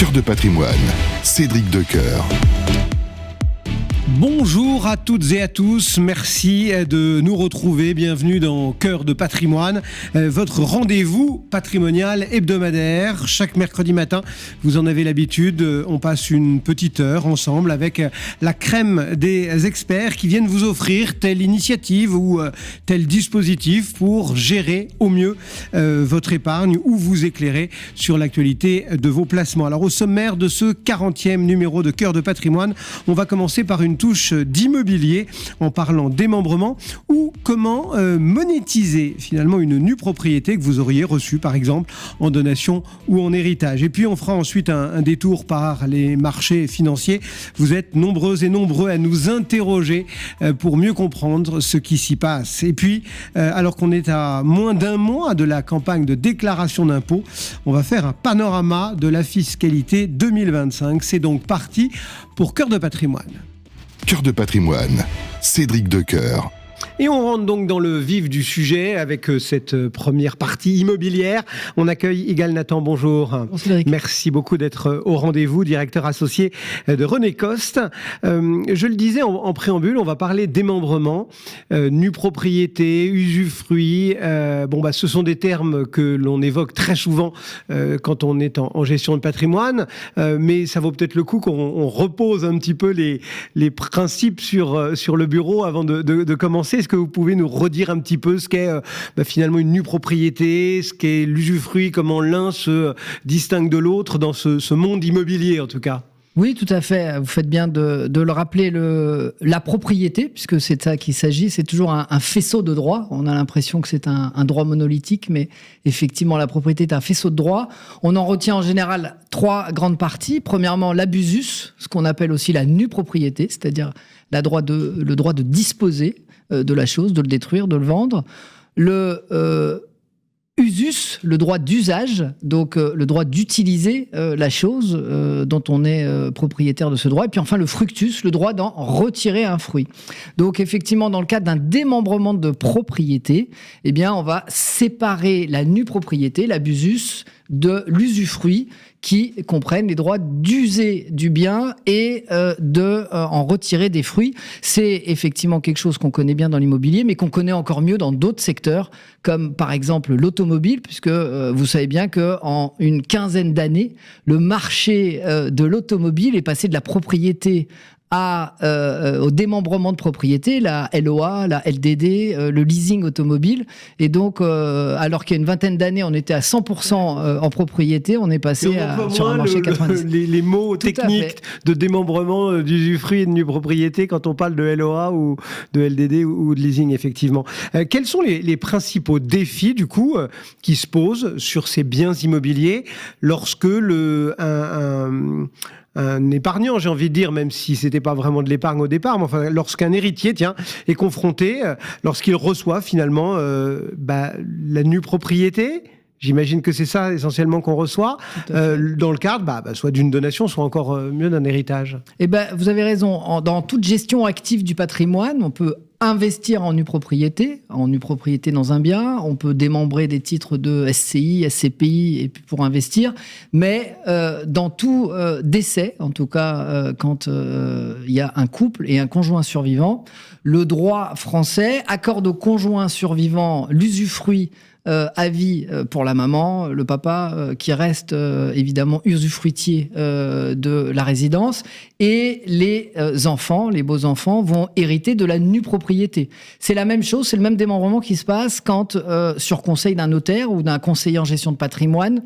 Cœur de patrimoine, Cédric Decoeur. Bonjour à toutes et à tous, merci de nous retrouver, bienvenue dans Cœur de patrimoine, votre rendez-vous patrimonial hebdomadaire. Chaque mercredi matin, vous en avez l'habitude, on passe une petite heure ensemble avec la crème des experts qui viennent vous offrir telle initiative ou tel dispositif pour gérer au mieux votre épargne ou vous éclairer sur l'actualité de vos placements. Alors au sommaire de ce 40e numéro de Cœur de patrimoine, on va commencer par une touche d'immobilier en parlant démembrement ou comment monétiser finalement une nue propriété que vous auriez reçue par exemple en donation ou en héritage. Et puis on fera ensuite un détour par les marchés financiers. Vous êtes nombreuses et nombreux à nous interroger pour mieux comprendre ce qui s'y passe. Et puis alors qu'on est à moins d'un mois de la campagne de déclaration d'impôts, on va faire un panorama de la fiscalité 2025. C'est donc parti pour Cœur de patrimoine. Cœur de patrimoine, Cédric Decoeur. Et on rentre donc dans le vif du sujet avec cette première partie immobilière. On accueille Igal Nathan, bonjour. Bonjour. Merci beaucoup d'être au rendez-vous, directeur associé de René Coste. Je le disais en préambule, on va parler démembrement, nue propriété, usufruit. Ce sont des termes que l'on évoque très souvent quand on est en gestion de patrimoine, mais ça vaut peut-être le coup qu'on repose un petit peu les principes sur le bureau avant de commencer. Est-ce que vous pouvez nous redire un petit peu ce qu'est finalement une nue propriété, ce qu'est l'usufruit, comment l'un se distingue de l'autre dans ce monde immobilier en tout cas? Oui, tout à fait. Vous faites bien de le rappeler, la propriété, puisque c'est de ça qu'il s'agit. C'est toujours un faisceau de droit. On a l'impression que c'est un droit monolithique, mais effectivement, la propriété est un faisceau de droit. On en retient en général 3 grandes parties. Premièrement, l'abusus, ce qu'on appelle aussi la nue propriété, c'est-à-dire le droit de disposer de la chose, de le détruire, de le vendre. Le usus, le droit d'usage, donc le droit d'utiliser la chose dont on est propriétaire de ce droit. Et puis enfin le fructus, le droit d'en retirer un fruit. Donc effectivement, dans le cadre d'un démembrement de propriété, eh bien on va séparer la nue propriété, l'abusus, de l'usufruit, qui comprennent les droits d'user du bien et en retirer des fruits. C'est effectivement quelque chose qu'on connaît bien dans l'immobilier, mais qu'on connaît encore mieux dans d'autres secteurs, comme par exemple l'automobile, puisque vous savez bien qu'en une quinzaine d'années, le marché de l'automobile est passé de la propriété au démembrement de propriété, la LOA, la LDD, le leasing automobile. Et donc, alors qu'il y a une vingtaine d'années, on était à 100% en propriété, on est passé sur un marché 90%. Les mots techniques de démembrement, d'usufruit et de nue propriété quand on parle de LOA ou de LDD ou de leasing, effectivement. Quels sont les principaux défis, du coup, qui se posent sur ces biens immobiliers lorsque un épargnant, j'ai envie de dire, même si c'était pas vraiment de l'épargne au départ, mais enfin, lorsqu'un héritier, est confronté, lorsqu'il reçoit finalement la nue propriété, j'imagine que c'est ça essentiellement qu'on reçoit, dans le cadre soit d'une donation, soit encore mieux d'un héritage. Eh ben, vous avez raison. Dans toute gestion active du patrimoine, on peut investir en nue propriété dans un bien, on peut démembrer des titres de SCI, SCPI et puis pour investir, mais dans tout décès, en tout cas quand il y a un couple et un conjoint survivant, le droit français accorde au conjoint survivant l'usufruit à vie pour la maman, le papa qui reste évidemment usufruitier de la résidence, et les enfants, les beaux-enfants vont hériter de la nue propriété. C'est la même chose, c'est le même démembrement qui se passe quand, sur conseil d'un notaire ou d'un conseiller en gestion de patrimoine,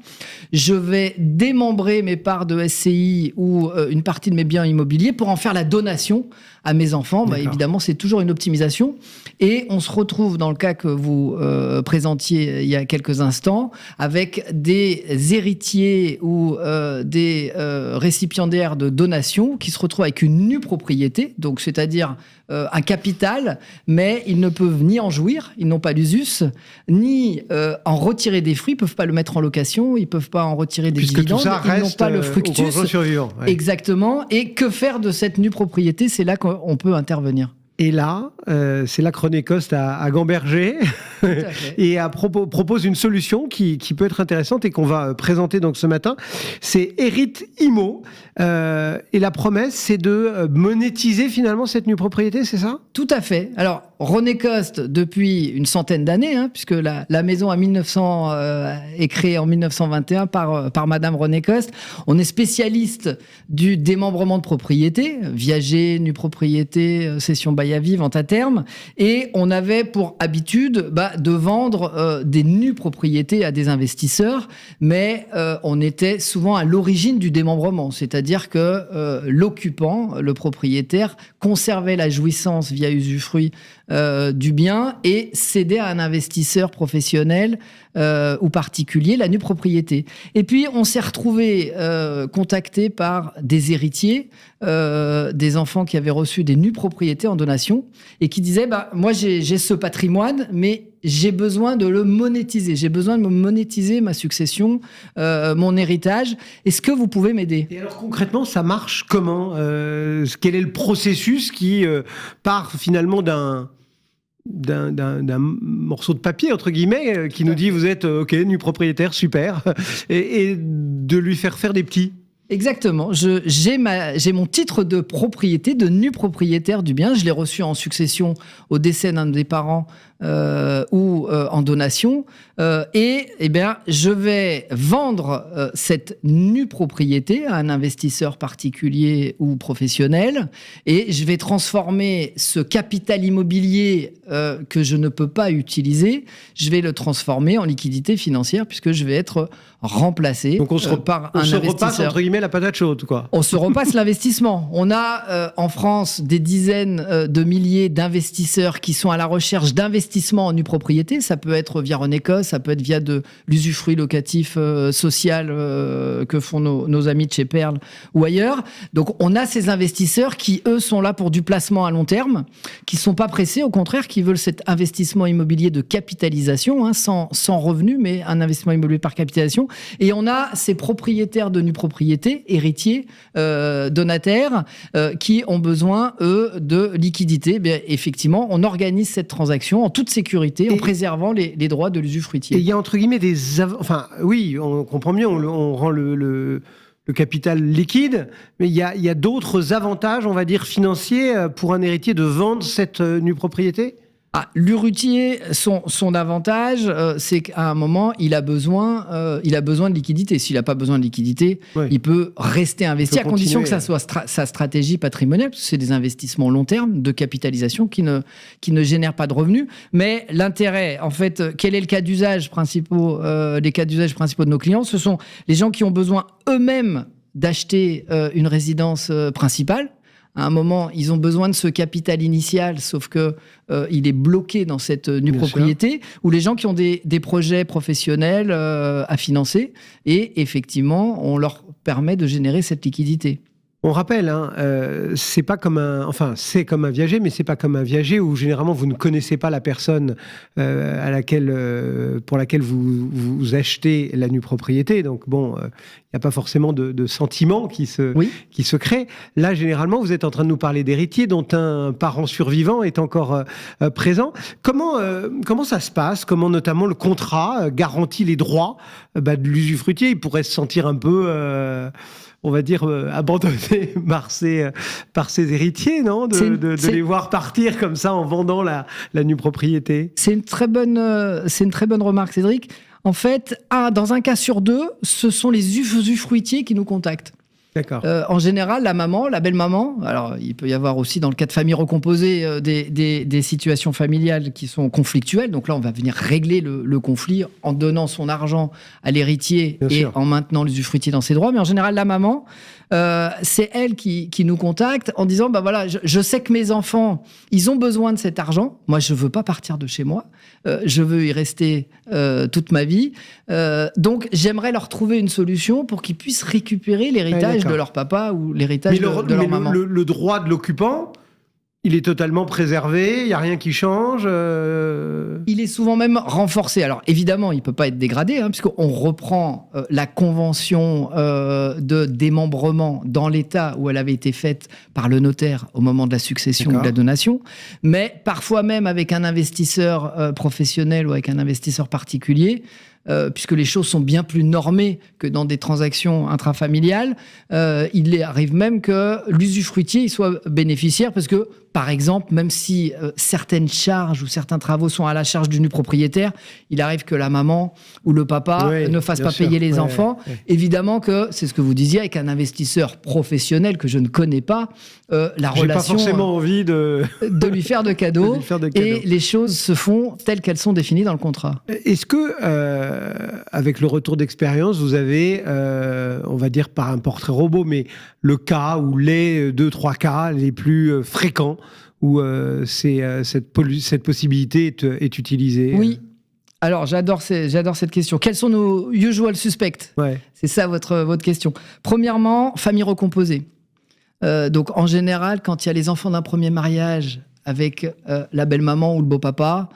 je vais démembrer mes parts de SCI ou une partie de mes biens immobiliers pour en faire la donation à mes enfants. Évidemment, c'est toujours une optimisation. Et on se retrouve dans le cas que vous présentiez il y a quelques instants, avec des héritiers ou des récipiendaires de donations qui se retrouvent avec une nue propriété, donc c'est-à-dire un capital, mais ils ne peuvent ni en jouir, ils n'ont pas l'usus, ni en retirer des fruits, ils ne peuvent pas le mettre en location, ils ne peuvent pas en retirer des dividendes, ils n'ont pas le fructus. Ouais. Exactement. Et que faire de cette nue propriété? C'est là qu'on peut intervenir. Et là, c'est là que René Coste a gambergé et propose une solution qui peut être intéressante et qu'on va présenter donc ce matin. C'est Hérite Immo. Et la promesse, c'est de monétiser finalement cette nue propriété, c'est ça ? Tout à fait. Alors, René Coste, depuis une centaine d'années, puisque la maison est créée en 1921 par Madame René Coste. On est spécialiste du démembrement de propriété, viager, nue propriété, cession bail à vie, vente à terme. Et on avait pour habitude de vendre des nues propriétés à des investisseurs, mais on était souvent à l'origine du démembrement, c'est-à-dire que l'occupant, le propriétaire, conservait la jouissance via usufruit du bien et cédait à un investisseur professionnel ou particulier la nue propriété. Et puis on s'est retrouvé contacté par des héritiers, des enfants qui avaient reçu des nues propriétés en donation et qui disaient moi j'ai ce patrimoine, mais j'ai besoin de le monétiser. J'ai besoin de me monétiser ma succession, mon héritage. Est-ce que vous pouvez m'aider ? Et alors concrètement, ça marche comment ? Quel est le processus qui part finalement d'un morceau de papier, entre guillemets, qui nous dit vous êtes OK, nu propriétaire, super, et de lui faire des petits ? Exactement. J'ai mon titre de propriété, de nu propriétaire du bien. Je l'ai reçu en succession au décès d'un des parents ou en donation. Je vais vendre cette nue propriété à un investisseur particulier ou professionnel et je vais transformer ce capital immobilier que je ne peux pas utiliser, je vais le transformer en liquidité financière puisque je vais être remplacé par un investisseur. On se repasse, entre guillemets, la patate chaude, quoi. On se repasse l'investissement. On a en France des dizaines de milliers d'investisseurs qui sont à la recherche d'investissements en nue propriété. Ça peut être via René Coste, ça peut être via de l'usufruit locatif social que font nos amis de chez Perle ou ailleurs. Donc on a ces investisseurs qui, eux, sont là pour du placement à long terme, qui ne sont pas pressés, au contraire, qui veulent cet investissement immobilier de capitalisation, sans revenu, mais un investissement immobilier par capitalisation. Et on a ces propriétaires de nue propriété, héritiers, donataires, qui ont besoin, eux, de liquidité. Bien, effectivement, on organise cette transaction en toute sécurité, en préservant les droits de l'usufruitier. Et il y a, entre guillemets, oui, on comprend mieux, on rend le capital liquide, mais il y a d'autres avantages, on va dire, financiers pour un héritier de vendre cette nue propriété ? L'héritier, son avantage, c'est qu'à un moment, il a besoin de liquidité. S'il n'a pas besoin de liquidité, il peut rester investi à condition que ça soit sa stratégie patrimoniale, parce que c'est des investissements long terme de capitalisation qui ne génèrent pas de revenus. Mais l'intérêt, en fait, quel est le cas d'usage principaux, les cas d'usage principaux de nos clients ? Ce sont les gens qui ont besoin eux-mêmes d'acheter une résidence principale. À un moment, ils ont besoin de ce capital initial, sauf que il est bloqué dans cette nue propriété, ou les gens qui ont des projets professionnels à financer, et effectivement, on leur permet de générer cette liquidité. On rappelle, c'est pas comme c'est comme un viager, mais c'est pas comme un viager où généralement vous ne connaissez pas la personne pour laquelle vous achetez la nue propriété. Donc bon, il n'y a pas forcément de sentiments qui se créent. Là, généralement, vous êtes en train de nous parler d'héritiers dont un parent survivant est encore présent. Comment ça se passe ? Comment notamment le contrat garantit les droits de l'usufruitier ? Il pourrait se sentir un peu on va dire, abandonné par ses héritiers, non ? De les voir partir comme ça en vendant la nue propriété. C'est une très bonne remarque, Cédric. En fait, dans un cas sur deux, ce sont les usufruitiers qui nous contactent. D'accord. En général, la belle-maman, alors il peut y avoir aussi dans le cas de familles recomposées des situations familiales qui sont conflictuelles, donc là on va venir régler le conflit en donnant son argent à l'héritier en maintenant l'usufruitier dans ses droits, mais en général la maman, c'est elle qui nous contacte en disant voilà, je sais que mes enfants, ils ont besoin de cet argent, moi je veux pas partir de chez moi, je veux y rester toute ma vie, donc j'aimerais leur trouver une solution pour qu'ils puissent récupérer l'héritage de leur papa ou l'héritage de leur maman. Le droit de l'occupant, Il est totalement préservé, il n'y a rien qui change. Il est souvent même renforcé. Alors évidemment, il ne peut pas être dégradé, puisqu'on reprend la convention de démembrement dans l'état où elle avait été faite par le notaire au moment de la succession ou de la donation. Mais parfois même avec un investisseur professionnel ou avec un investisseur particulier, puisque les choses sont bien plus normées que dans des transactions intrafamiliales, il arrive même que l'usufruitier il soit bénéficiaire, parce que, par exemple, même si certaines charges ou certains travaux sont à la charge du nu propriétaire, il arrive que la maman ou le papa ne fasse pas payer les enfants. Évidemment que, c'est ce que vous disiez, avec un investisseur professionnel que je ne connais pas, la relation... J'ai pas forcément envie de lui faire de cadeaux. Et les choses se font telles qu'elles sont définies dans le contrat. Est-ce que, avec le retour d'expérience, vous avez, on va dire par un portrait robot, mais le cas ou les 2-3 cas les plus fréquents où cette possibilité est utilisée? Oui. Alors, j'adore cette question. Quels sont nos usual suspects? C'est ça votre question. Premièrement, famille recomposée. Donc, en général, quand il y a les enfants d'un premier mariage avec la belle-maman ou le beau-papa,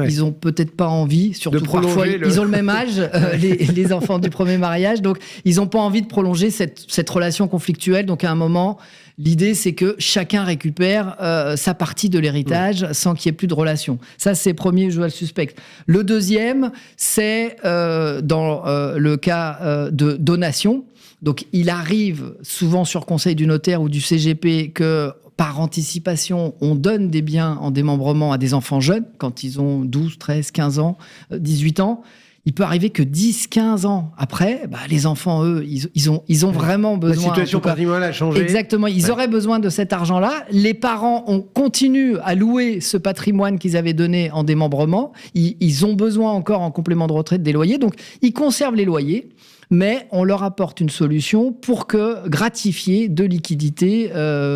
ils ont peut-être pas envie, surtout parfois ils ont le même âge, les enfants du premier mariage, donc ils n'ont pas envie de prolonger cette relation conflictuelle. Donc à un moment, l'idée c'est que chacun récupère sa partie de l'héritage sans qu'il y ait plus de relation. Ça, c'est le premier usual suspect. Le deuxième, c'est dans le cas de donation. Donc il arrive souvent sur conseil du notaire ou du CGP que par anticipation, on donne des biens en démembrement à des enfants jeunes, quand ils ont 12, 13, 15 ans, 18 ans. Il peut arriver que 10, 15 ans après, les enfants, eux, ils ont vraiment besoin... La situation patrimoniale a changé. Exactement, ils auraient besoin de cet argent-là. Les parents continuent à louer ce patrimoine qu'ils avaient donné en démembrement. Ils ont besoin encore, en complément de retraite, des loyers. Donc, ils conservent les loyers, mais on leur apporte une solution pour gratifier de liquidités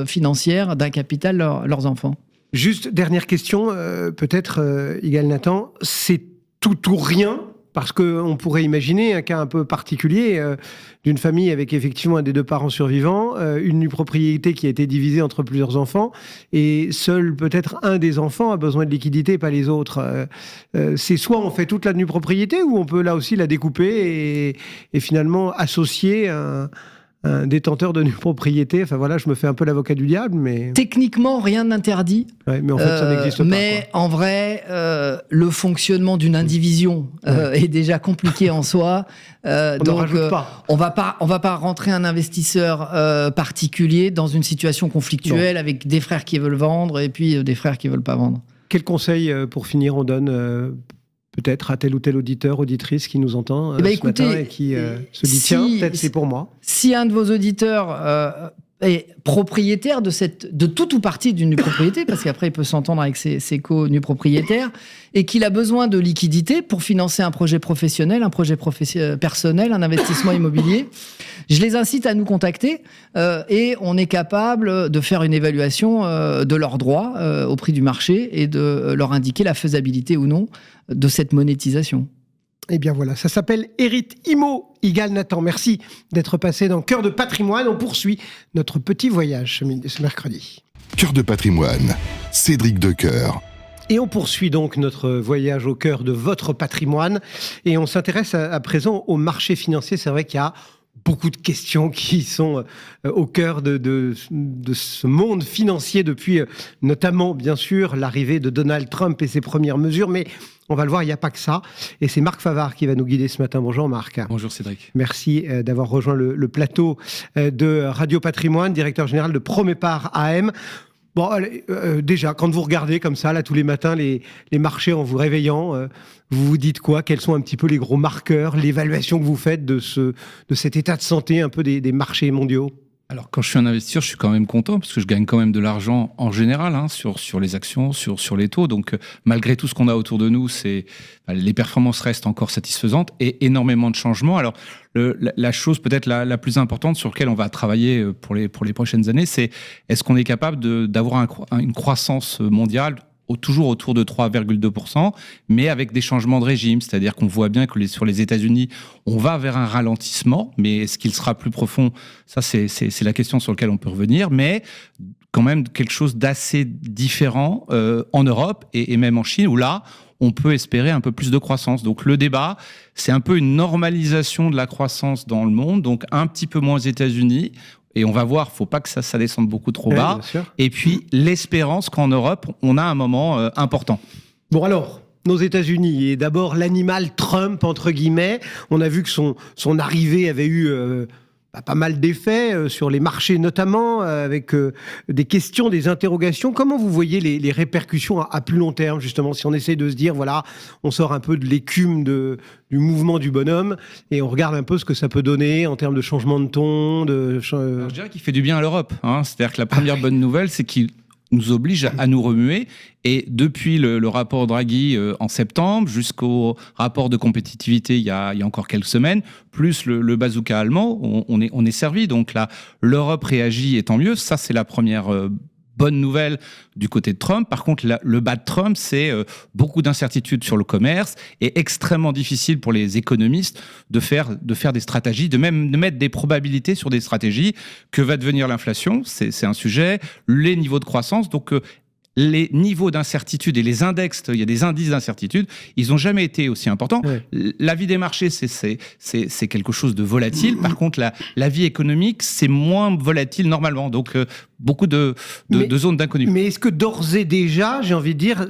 financières d'un capital leurs enfants. Juste, dernière question, peut-être, Yigal Nathan, c'est tout ou rien? Parce qu'on pourrait imaginer un cas un peu particulier d'une famille avec effectivement un des deux parents survivants, une nue propriété qui a été divisée entre plusieurs enfants, et seul peut-être un des enfants a besoin de liquidité, pas les autres. C'est soit on fait toute la nue propriété, ou on peut là aussi la découper et finalement associer un détenteur de nue propriété. Enfin voilà, je me fais un peu l'avocat du diable, mais... Techniquement, rien n'interdit. Ouais, mais en fait, ça n'existe pas. Mais en vrai, le fonctionnement d'une indivision est déjà compliqué en soi. Donc, on va pas rentrer un investisseur particulier dans une situation conflictuelle avec des frères qui veulent vendre et puis des frères qui veulent pas vendre. Quel conseil, pour finir, on donne peut-être à tel ou tel auditeur, auditrice qui nous entend ce matin et qui se dit tiens, peut-être c'est pour moi. Si un de vos auditeurs est propriétaire de tout ou partie d'une nue propriété, parce qu'après il peut s'entendre avec ses co-nus propriétaires, et qu'il a besoin de liquidités pour financer un projet professionnel, un projet personnel, un investissement immobilier, je les incite à nous contacter et on est capable de faire une évaluation de leurs droits au prix du marché et de leur indiquer la faisabilité ou non de cette monétisation. Eh bien voilà, ça s'appelle Erit Imo. Yigal Nathan, merci d'être passé dans Cœur de Patrimoine. On poursuit notre petit voyage ce mercredi. Cœur de Patrimoine, Cédric Decoeur. Et on poursuit donc notre voyage au cœur de votre patrimoine. Et on s'intéresse à présent au marché financier. C'est vrai qu'il y a beaucoup de questions qui sont au cœur de ce monde financier depuis notamment, bien sûr, l'arrivée de Donald Trump et ses premières mesures. Mais on va le voir, il n'y a pas que ça. Et c'est Marc Favard qui va nous guider ce matin. Bonjour Marc. Bonjour Cédric. Merci d'avoir rejoint le plateau de Radio Patrimoine, directeur général de Promépar AM. Bon, allez, déjà, quand vous regardez comme ça, là, tous les matins, les marchés en vous réveillant, vous vous dites quoi? Quels sont un petit peu les gros marqueurs, l'évaluation que vous faites de cet état de santé un peu des marchés mondiaux? Alors, quand je suis un investisseur, je suis quand même content parce que je gagne quand même de l'argent en général sur les actions, sur les taux. Donc, malgré tout ce qu'on a autour de nous, les performances restent encore satisfaisantes et énormément de changements. Alors, la chose peut-être la plus importante sur laquelle on va travailler pour les prochaines années, c'est est-ce qu'on est capable d'avoir une croissance mondiale toujours autour de 3,2%, mais avec des changements de régime. C'est-à-dire qu'on voit bien que sur les États-Unis, on va vers un ralentissement, mais est-ce qu'il sera plus profond? Ça, c'est la question sur laquelle on peut revenir. Mais quand même quelque chose d'assez différent en Europe et même en Chine, où là, on peut espérer un peu plus de croissance. Donc le débat, c'est un peu une normalisation de la croissance dans le monde, donc un petit peu moins aux États-Unis. Et on va voir, faut pas que ça descende beaucoup trop bas. Et puis l'espérance qu'en Europe, on a un moment important. Bon alors, nos États-Unis, et d'abord l'animal Trump, entre guillemets. On a vu que son arrivée avait eu pas mal d'effets sur les marchés notamment, avec des questions, des interrogations. Comment vous voyez les répercussions à plus long terme, justement, si on essaie de se dire, voilà, on sort un peu de l'écume du mouvement du bonhomme et on regarde un peu ce que ça peut donner en termes de changement de ton Alors, je dirais qu'il fait du bien à l'Europe. C'est-à-dire que la première bonne nouvelle, c'est qu'il nous oblige à nous remuer. Et depuis le rapport Draghi en septembre jusqu'au rapport de compétitivité il y a encore quelques semaines, plus le bazooka allemand, on est servi. Donc là, l'Europe réagit et tant mieux. Ça, c'est la première bonne nouvelle du côté de Trump. Par contre, le bas de Trump, c'est beaucoup d'incertitudes sur le commerce et extrêmement difficile pour les économistes de faire des stratégies, de mettre des probabilités sur des stratégies. Que va devenir l'inflation ? C'est un sujet. Les niveaux de croissance. Donc, les niveaux d'incertitude et les index, il y a des indices d'incertitude, ils n'ont jamais été aussi importants. Ouais. La vie des marchés, c'est quelque chose de volatile. Par contre, la vie économique, c'est moins volatile normalement. Donc, beaucoup de zones d'inconnu. Mais est-ce que d'ores et déjà, j'ai envie de dire,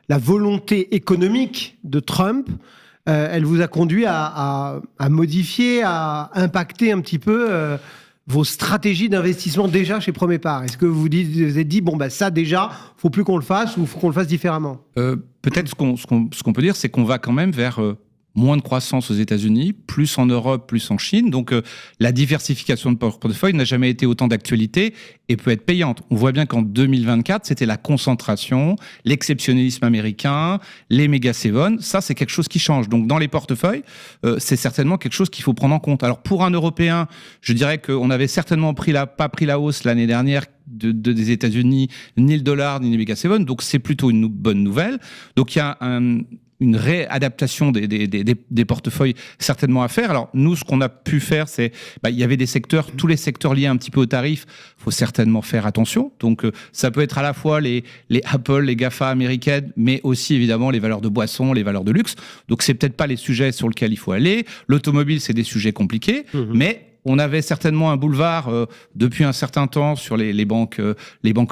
la volonté économique de Trump, elle vous a conduit à modifier, à impacter un petit peu vos stratégies d'investissement déjà chez Promépar? Est-ce que vous vous êtes dit, bon, bah, ça déjà, faut plus qu'on le fasse ou faut qu'on le fasse différemment? Peut-être ce qu'on peut dire, c'est qu'on va quand même vers moins de croissance aux États-Unis, plus en Europe, plus en Chine. Donc, la diversification de portefeuille n'a jamais été autant d'actualité et peut être payante. On voit bien qu'en 2024, c'était la concentration, l'exceptionnalisme américain, les méga seven. Ça, c'est quelque chose qui change. Donc, dans les portefeuilles, c'est certainement quelque chose qu'il faut prendre en compte. Alors, pour un Européen, je dirais qu'on avait certainement pas pris la hausse l'année dernière des États-Unis, ni le dollar, ni les méga seven. Donc, c'est plutôt une bonne nouvelle. Donc, il y a une réadaptation des portefeuilles certainement à faire. Alors, nous, ce qu'on a pu faire, c'est, il y avait des secteurs, tous les secteurs liés un petit peu aux tarifs, faut certainement faire attention. Donc, ça peut être à la fois les Apple, les GAFA américaines, mais aussi, évidemment, les valeurs de boissons, les valeurs de luxe. Donc, c'est peut-être pas les sujets sur lesquels il faut aller. L'automobile, c'est des sujets compliqués, mais on avait certainement un boulevard depuis un certain temps sur les banques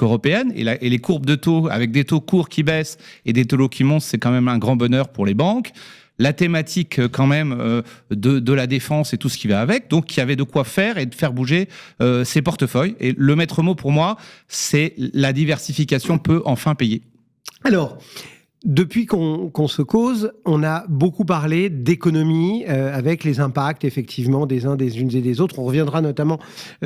européennes et les courbes de taux avec des taux courts qui baissent et des taux qui montent, c'est quand même un grand bonheur pour les banques. La thématique quand même de la défense et tout ce qui va avec, donc il y avait de quoi faire et de faire bouger ces portefeuilles. Et le maître mot pour moi, c'est la diversification peut enfin payer. Alors, depuis qu'on se cause, on a beaucoup parlé d'économie avec les impacts effectivement des uns, des unes et des autres. On reviendra notamment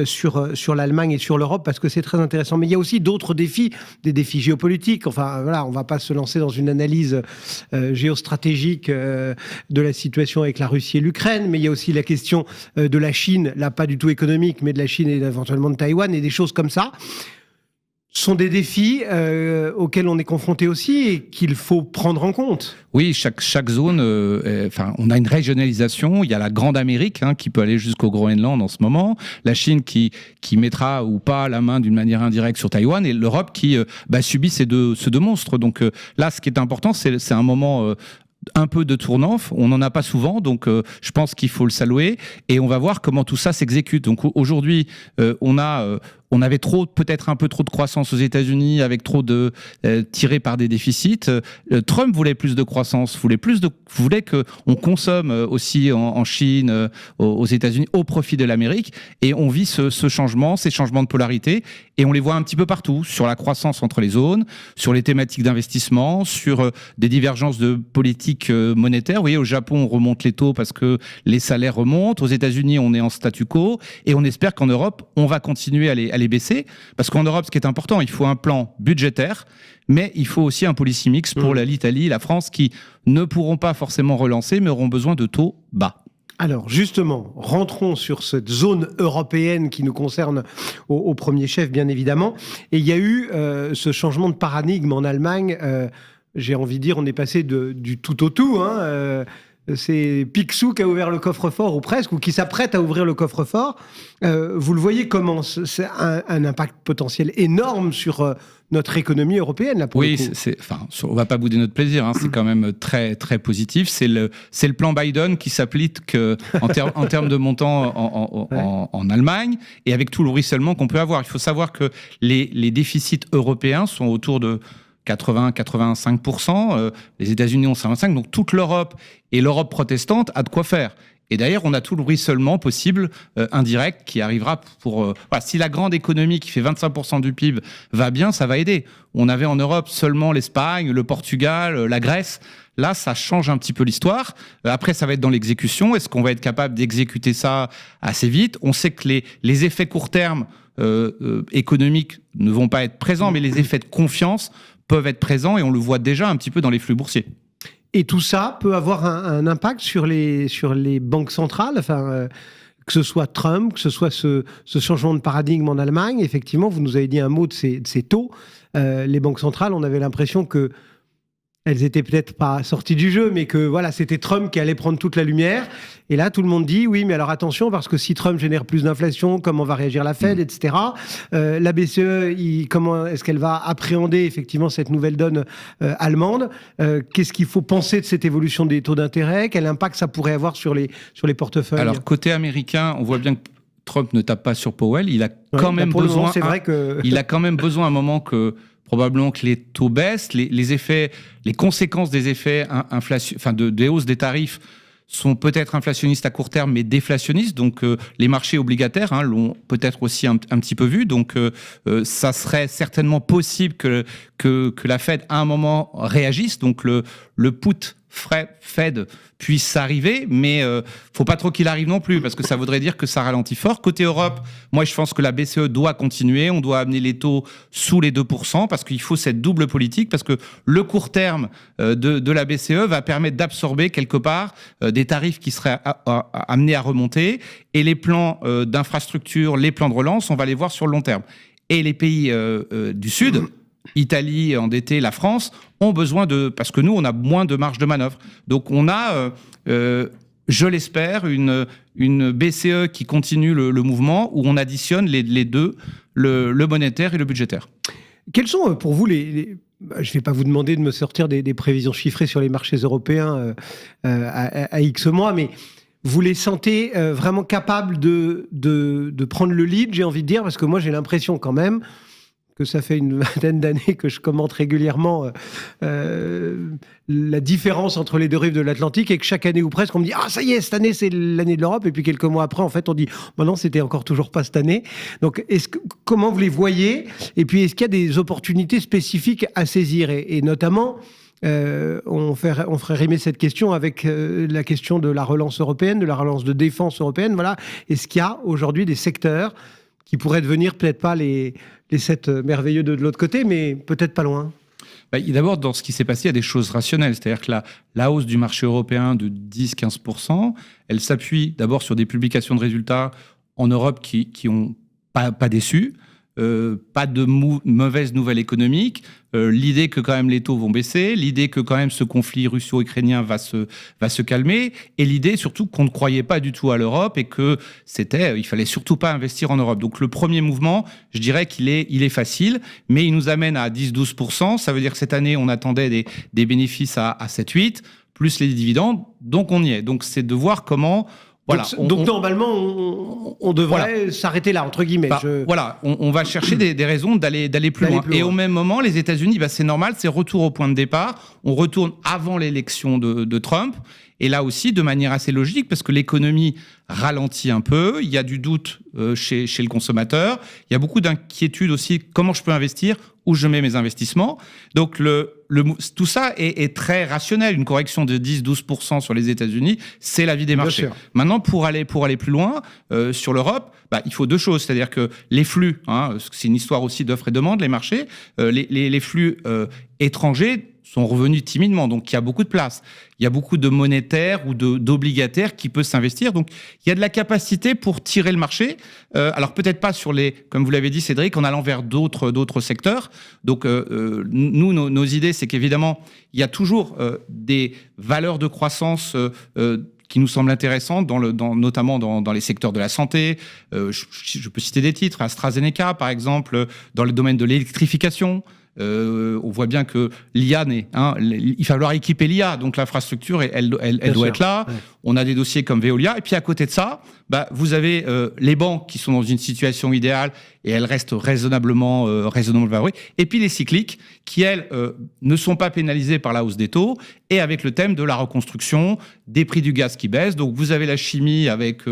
sur l'Allemagne et sur l'Europe parce que c'est très intéressant. Mais il y a aussi d'autres défis, des défis géopolitiques. Enfin voilà, on ne va pas se lancer dans une analyse géostratégique de la situation avec la Russie et l'Ukraine, mais il y a aussi la question de la Chine, là pas du tout économique, mais de la Chine et éventuellement de Taïwan et des choses comme ça. Sont des défis auxquels on est confronté aussi et qu'il faut prendre en compte. Oui, chaque zone, on a une régionalisation. Il y a la Grande Amérique qui peut aller jusqu'au Groenland en ce moment. La Chine qui mettra ou pas la main d'une manière indirecte sur Taïwan et l'Europe qui subit ces deux monstres. Donc là, ce qui est important, c'est un moment un peu de tournant, on n'en a pas souvent, donc je pense qu'il faut le saluer et on va voir comment tout ça s'exécute. Donc aujourd'hui, on avait peut-être un peu trop de croissance aux États-Unis, avec trop de tiré par des déficits. Trump voulait plus de croissance, voulait que on consomme aussi en Chine, aux États-Unis, au profit de l'Amérique. Et on vit ces changements de polarité, et on les voit un petit peu partout sur la croissance entre les zones, sur les thématiques d'investissement, sur des divergences de politique monétaire. Vous voyez, au Japon, on remonte les taux parce que les salaires remontent. Aux États-Unis, on est en statu quo, et on espère qu'en Europe, on va continuer à les baisser, parce qu'en Europe, ce qui est important, il faut un plan budgétaire, mais il faut aussi un policy mix pour l'Italie, la France, qui ne pourront pas forcément relancer, mais auront besoin de taux bas. Alors justement, rentrons sur cette zone européenne qui nous concerne au premier chef, bien évidemment. Et il y a eu ce changement de paradigme en Allemagne. J'ai envie de dire, on est passé du tout au tout, c'est Picsou qui a ouvert le coffre-fort, ou presque, ou qui s'apprête à ouvrir le coffre-fort. Vous le voyez comment c'est un impact potentiel énorme sur notre économie européenne, là, pour le coup. On va pas bouder notre plaisir, hein, c'est quand même très, très positif. C'est le plan Biden qui s'applique en termes de montant en Allemagne, et avec tout le ruissellement qu'on peut avoir. Il faut savoir que les déficits européens sont autour de 80-85%, les États-Unis ont 55%, donc toute l'Europe et l'Europe protestante a de quoi faire. Et d'ailleurs, on a tout le ruissellement possible, indirect, qui arrivera pour... si la grande économie qui fait 25% du PIB va bien, ça va aider. On avait en Europe seulement l'Espagne, le Portugal, la Grèce. Là, ça change un petit peu l'histoire. Après, ça va être dans l'exécution. Est-ce qu'on va être capable d'exécuter ça assez vite ? On sait que les effets court terme économiques ne vont pas être présents, mais les effets de confiance peuvent être présents, et on le voit déjà un petit peu dans les flux boursiers. Et tout ça peut avoir un impact sur les banques centrales, que ce soit Trump, que ce soit ce changement de paradigme en Allemagne. Effectivement, vous nous avez dit un mot de ces taux. Les banques centrales, on avait l'impression que elles étaient peut-être pas sorties du jeu, mais que voilà, c'était Trump qui allait prendre toute la lumière. Et là, tout le monde dit, oui, mais alors attention, parce que si Trump génère plus d'inflation, comment va réagir la Fed, etc. La BCE, comment est-ce qu'elle va appréhender effectivement cette nouvelle donne allemande ? Qu'est-ce qu'il faut penser de cette évolution des taux d'intérêt ? Quel impact ça pourrait avoir sur les portefeuilles ? Alors, côté américain, on voit bien que Trump ne tape pas sur Powell. Il a quand même besoin... C'est vrai que... Il a quand même besoin à un moment que... Probablement que les taux baissent, les conséquences des effets des hausses des tarifs sont peut-être inflationnistes à court terme, mais déflationnistes. Donc, les marchés obligataires l'ont peut-être aussi un petit peu vu. Donc, ça serait certainement possible que la Fed, à un moment, réagisse. Donc, le put Fed puisse arriver, mais faut pas trop qu'il arrive non plus, parce que ça voudrait dire que ça ralentit fort. Côté Europe, moi je pense que la BCE doit continuer, on doit amener les taux sous les 2%, parce qu'il faut cette double politique, parce que le court terme de la BCE va permettre d'absorber quelque part des tarifs qui seraient amenés à remonter, et les plans d'infrastructure, les plans de relance, on va les voir sur le long terme. Et les pays du Sud, Italie endettée, la France, ont besoin parce que nous, on a moins de marge de manœuvre. Donc, on a, je l'espère, une BCE qui continue le mouvement, où on additionne les deux, le monétaire et le budgétaire. Quels sont pour vous je ne vais pas vous demander de me sortir des prévisions chiffrées sur les marchés européens à X mois, mais vous les sentez vraiment capables de prendre le lead, j'ai envie de dire, parce que moi, j'ai l'impression quand même que ça fait une vingtaine d'années que je commente régulièrement la différence entre les deux rives de l'Atlantique, et que chaque année ou presque, on me dit « Ah, ça y est, cette année, c'est l'année de l'Europe », et puis quelques mois après, en fait, on dit « Bah non, c'était encore toujours pas cette année ». Donc, comment vous les voyez ? Et puis, est-ce qu'il y a des opportunités spécifiques à saisir ? Et notamment, on ferait rimer cette question avec la question de la relance européenne, de la relance de défense européenne. Voilà. Est-ce qu'il y a aujourd'hui des secteurs qui pourraient devenir peut-être pas les 7 merveilleux de l'autre côté, mais peut-être pas loin? D'abord, dans ce qui s'est passé, il y a des choses rationnelles. C'est-à-dire que la hausse du marché européen de 10-15%, elle s'appuie d'abord sur des publications de résultats en Europe qui ont pas déçu. Pas de mauvaise nouvelle économique, l'idée que quand même les taux vont baisser, l'idée que quand même ce conflit russo-ukrainien va se calmer, et l'idée surtout qu'on ne croyait pas du tout à l'Europe et que il fallait surtout pas investir en Europe. Donc le premier mouvement, je dirais qu'il est facile, mais il nous amène à 10-12%. Ça veut dire que cette année, on attendait des bénéfices à 7-8, plus les dividendes, donc on y est. Donc c'est de voir comment... Voilà, donc normalement, on devrait s'arrêter là, entre guillemets. Voilà, on va chercher des raisons d'aller plus loin. Et au même moment, les États-Unis, c'est normal, c'est retour au point de départ. On retourne avant l'élection de Trump. Et là aussi, de manière assez logique, parce que l'économie ralentit un peu, il y a du doute chez le consommateur, il y a beaucoup d'inquiétude aussi, comment je peux investir, où je mets mes investissements. Donc tout ça est très rationnel. Une correction de 10-12% sur les États-Unis, c'est la vie des marchés. Maintenant, pour aller plus loin, sur l'Europe, il faut deux choses. C'est-à-dire que les flux, c'est une histoire aussi d'offre et demande, les marchés, les flux étrangers sont revenus timidement. Donc, il y a beaucoup de place. Il y a beaucoup de monétaires ou d'obligataires qui peuvent s'investir. Donc, il y a de la capacité pour tirer le marché. Alors, peut-être pas sur comme vous l'avez dit, Cédric, en allant vers d'autres secteurs. Donc, nous, nos idées, c'est qu'évidemment, il y a toujours des valeurs de croissance qui nous semblent intéressantes, notamment dans les secteurs de la santé. Je peux citer des titres, AstraZeneca, par exemple, dans le domaine de l'électrification. On voit bien que l'IA, il va falloir équiper l'IA, donc l'infrastructure, elle doit être là. Ouais. On a des dossiers comme Veolia, et puis à côté de ça, vous avez les banques qui sont dans une situation idéale et elles restent raisonnablement valorisées. Et puis les cycliques qui, elles, ne sont pas pénalisées par la hausse des taux et avec le thème de la reconstruction, des prix du gaz qui baissent. Donc vous avez la chimie avec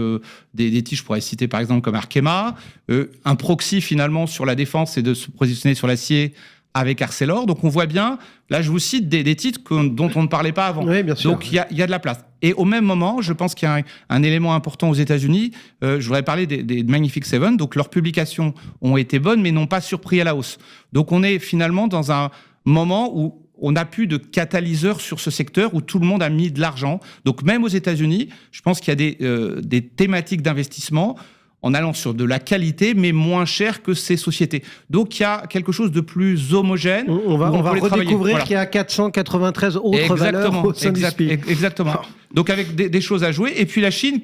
des titres, je pourrais citer par exemple comme Arkema, un proxy finalement sur la défense, c'est de se positionner sur l'acier avec Arcelor. Donc on voit bien, là je vous cite des titres dont on ne parlait pas avant. Oui, bien sûr. Donc il y a de la place. Et au même moment, je pense qu'il y a un élément important aux États-Unis. Je voudrais parler des Magnificent Seven. Donc leurs publications ont été bonnes, mais n'ont pas surpris à la hausse. Donc on est finalement dans un moment où on n'a plus de catalyseur sur ce secteur, où tout le monde a mis de l'argent. Donc même aux États-Unis, je pense qu'il y a des thématiques d'investissement en allant sur de la qualité, mais moins cher que ces sociétés. Donc, il y a quelque chose de plus homogène. On va redécouvrir qu'il y a 493 autres valeurs au sein du SPIE. Exactement. Donc, avec des choses à jouer. Et puis, la Chine,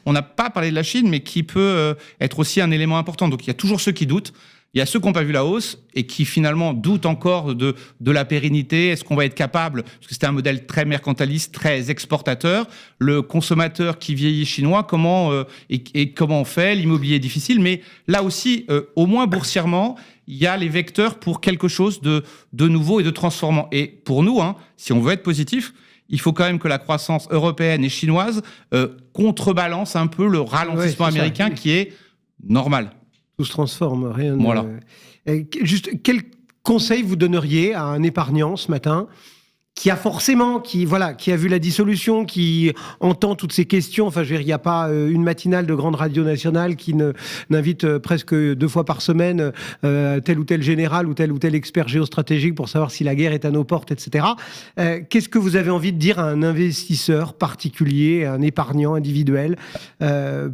on n'a pas parlé de la Chine, mais qui peut être aussi un élément important. Donc, il y a toujours ceux qui doutent. Il y a ceux qui n'ont pas vu la hausse et qui finalement doutent encore de la pérennité. Est-ce qu'on va être capable, parce que c'était un modèle très mercantiliste, très exportateur, le consommateur qui vieillit chinois, comment on fait, l'immobilier est difficile, mais là aussi, au moins boursièrement, il y a les vecteurs pour quelque chose de nouveau et de transformant. Et pour nous, si on veut être positif, il faut quand même que la croissance européenne et chinoise contrebalance un peu le ralentissement américain qui est normal. Tout se transforme, rien. Voilà. Juste, quel conseil vous donneriez à un épargnant ce matin qui a vu la dissolution, qui entend toutes ces questions? Enfin, je veux dire, il n'y a pas une matinale de grande radio nationale qui n'invite presque 2 fois par semaine tel ou tel général ou tel expert géostratégique pour savoir si la guerre est à nos portes, etc. Qu'est-ce que vous avez envie de dire à un investisseur particulier, à un épargnant individuel,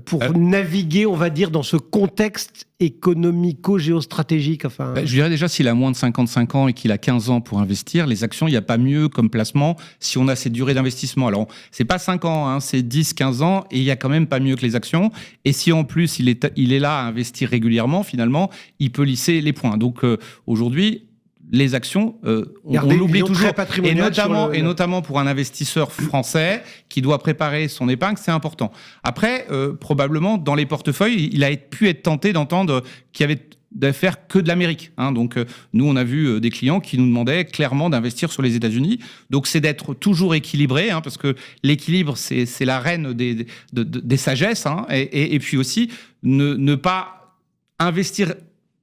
pour naviguer, on va dire, dans ce contexte économico-géostratégique? Je dirais déjà, s'il a moins de 55 ans et qu'il a 15 ans pour investir, les actions, il n'y a pas mieux comme placement si on a cette durée d'investissement. Alors, c'est pas 5 ans, c'est 10, 15 ans, et il n'y a quand même pas mieux que les actions. Et si en plus, il est là à investir régulièrement, finalement, il peut lisser les points. Donc, aujourd'hui, les actions, on l'oublie toujours, et notamment pour un investisseur français qui doit préparer son épargne, c'est important. Après, probablement, dans les portefeuilles, il a pu être tenté d'entendre qu'il y avait d'affaires que de l'Amérique. Donc, nous, on a vu des clients qui nous demandaient clairement d'investir sur les États-Unis. Donc, c'est d'être toujours équilibré, parce que l'équilibre, c'est la reine des sagesses. Et puis aussi, ne pas investir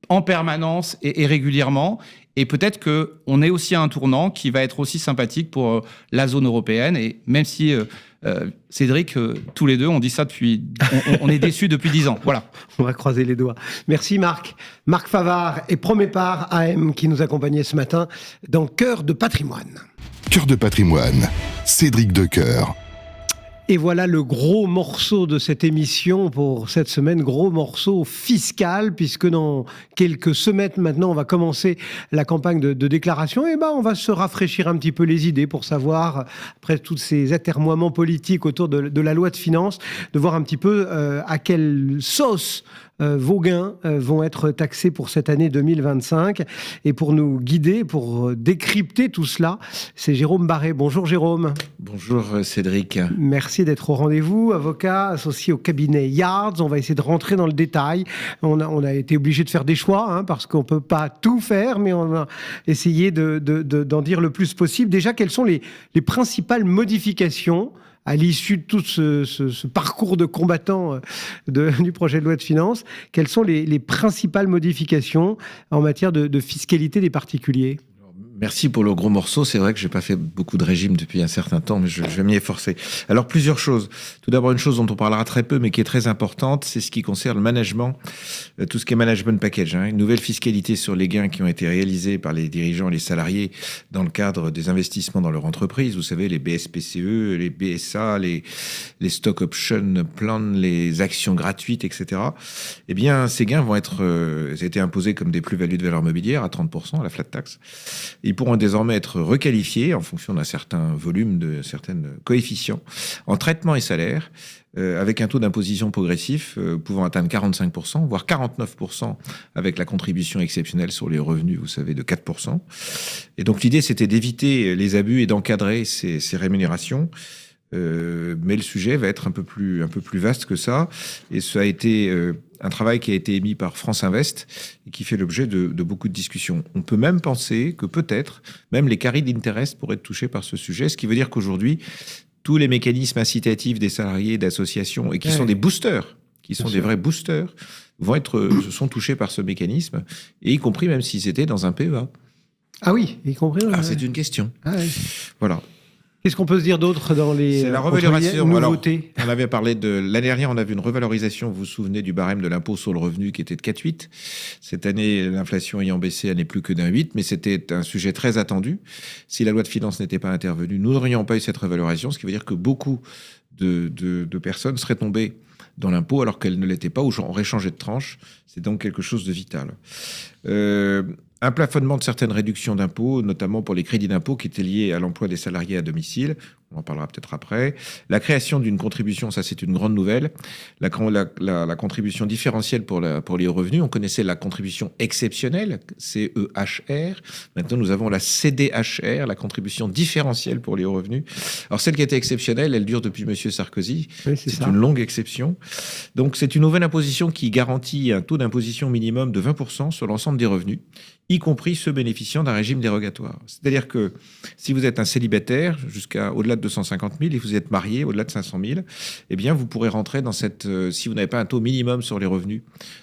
en permanence et régulièrement. Et peut-être qu'on est aussi à un tournant qui va être aussi sympathique pour la zone européenne. Et même si, Cédric, tous les deux, on dit ça depuis... on est déçus depuis 10 ans. Voilà. On va croiser les doigts. Merci Marc. Marc Favard et Promépar AM qui nous accompagnaient ce matin dans Cœur de patrimoine. Cœur de patrimoine, Cédric Decoeur. Et voilà le gros morceau de cette émission pour cette semaine, gros morceau fiscal, puisque dans quelques semaines maintenant, on va commencer la campagne de déclaration. Et on va se rafraîchir un petit peu les idées pour savoir, après tous ces atermoiements politiques autour de la loi de finances, de voir un petit peu à quelle sauce vos gains vont être taxés pour cette année 2025. Et pour nous guider, pour décrypter tout cela, c'est Jérôme Barré. Bonjour Jérôme. Bonjour Cédric. Merci d'être au rendez-vous, avocat associé au cabinet Yards. On va essayer de rentrer dans le détail. On a été obligé de faire des choix, parce qu'on ne peut pas tout faire, mais on va essayer d'en dire le plus possible. Déjà, quelles sont les principales modifications à l'issue de tout ce parcours de combattant du projet de loi de finances? Quelles sont les principales modifications en matière de fiscalité des particuliers? Merci pour le gros morceau. C'est vrai que j'ai pas fait beaucoup de régime depuis un certain temps, mais je vais m'y efforcer. Alors, plusieurs choses. Tout d'abord, une chose dont on parlera très peu, mais qui est très importante, c'est ce qui concerne le management, tout ce qui est management package. Une nouvelle fiscalité sur les gains qui ont été réalisés par les dirigeants et les salariés dans le cadre des investissements dans leur entreprise. Vous savez, les BSPCE, les BSA, les stock option plans, les actions gratuites, etc. Eh bien, ces gains vont être été imposés comme des plus-values de valeur mobilière à 30%, à la flat tax. Ils pourront désormais être requalifiés en fonction d'un certain volume, de certains coefficients, en traitement et salaire, avec un taux d'imposition progressif pouvant atteindre 45%, voire 49% avec la contribution exceptionnelle sur les revenus, vous savez, de 4%. Et donc l'idée, c'était d'éviter les abus et d'encadrer ces rémunérations. Mais le sujet va être un peu plus vaste que ça. Et ça a été un travail qui a été émis par France Invest et qui fait l'objet de beaucoup de discussions. On peut même penser que peut-être même les carried interest pourraient être touchés par ce sujet, ce qui veut dire qu'aujourd'hui, tous les mécanismes incitatifs des salariés, d'associations, et qui sont des boosters, qui sont des vrais boosters, sont touchés par ce mécanisme, et y compris même s'ils étaient dans un PEA. Ah oui, y compris. C'est une question. Ah oui. Voilà. Qu'est-ce qu'on peut se dire d'autre dans les C'est la revalorisation. nouveautés? Alors, on avait parlé de l'année dernière, on a vu une revalorisation, vous vous souvenez, du barème de l'impôt sur le revenu qui était de 4,8. Cette année, l'inflation ayant baissé, elle n'est plus que d'un 8, mais c'était un sujet très attendu. Si la loi de finances n'était pas intervenue, nous n'aurions pas eu cette revalorisation, ce qui veut dire que beaucoup de personnes seraient tombées dans l'impôt alors qu'elles ne l'étaient pas ou auraient changé de tranche. C'est donc quelque chose de vital. Un plafonnement de certaines réductions d'impôts, notamment pour les crédits d'impôt qui étaient liés à l'emploi des salariés à domicile. On en parlera peut-être après. La création d'une contribution, ça c'est une grande nouvelle. La contribution différentielle pour les hauts revenus. On connaissait la contribution exceptionnelle, CEHR. Maintenant, nous avons la CDHR, la contribution différentielle pour les hauts revenus. Alors, celle qui était exceptionnelle, elle dure depuis M. Sarkozy. Oui, c'est une longue exception. Donc, c'est une nouvelle imposition qui garantit un taux d'imposition minimum de 20% sur l'ensemble des revenus, y compris ceux bénéficiant d'un régime dérogatoire. C'est-à-dire que si vous êtes un célibataire au-delà de 250 000 et vous êtes marié au-delà de 500 000, eh bien, vous pourrez rentrer dans cette... si vous n'avez pas un taux minimum sur les revenus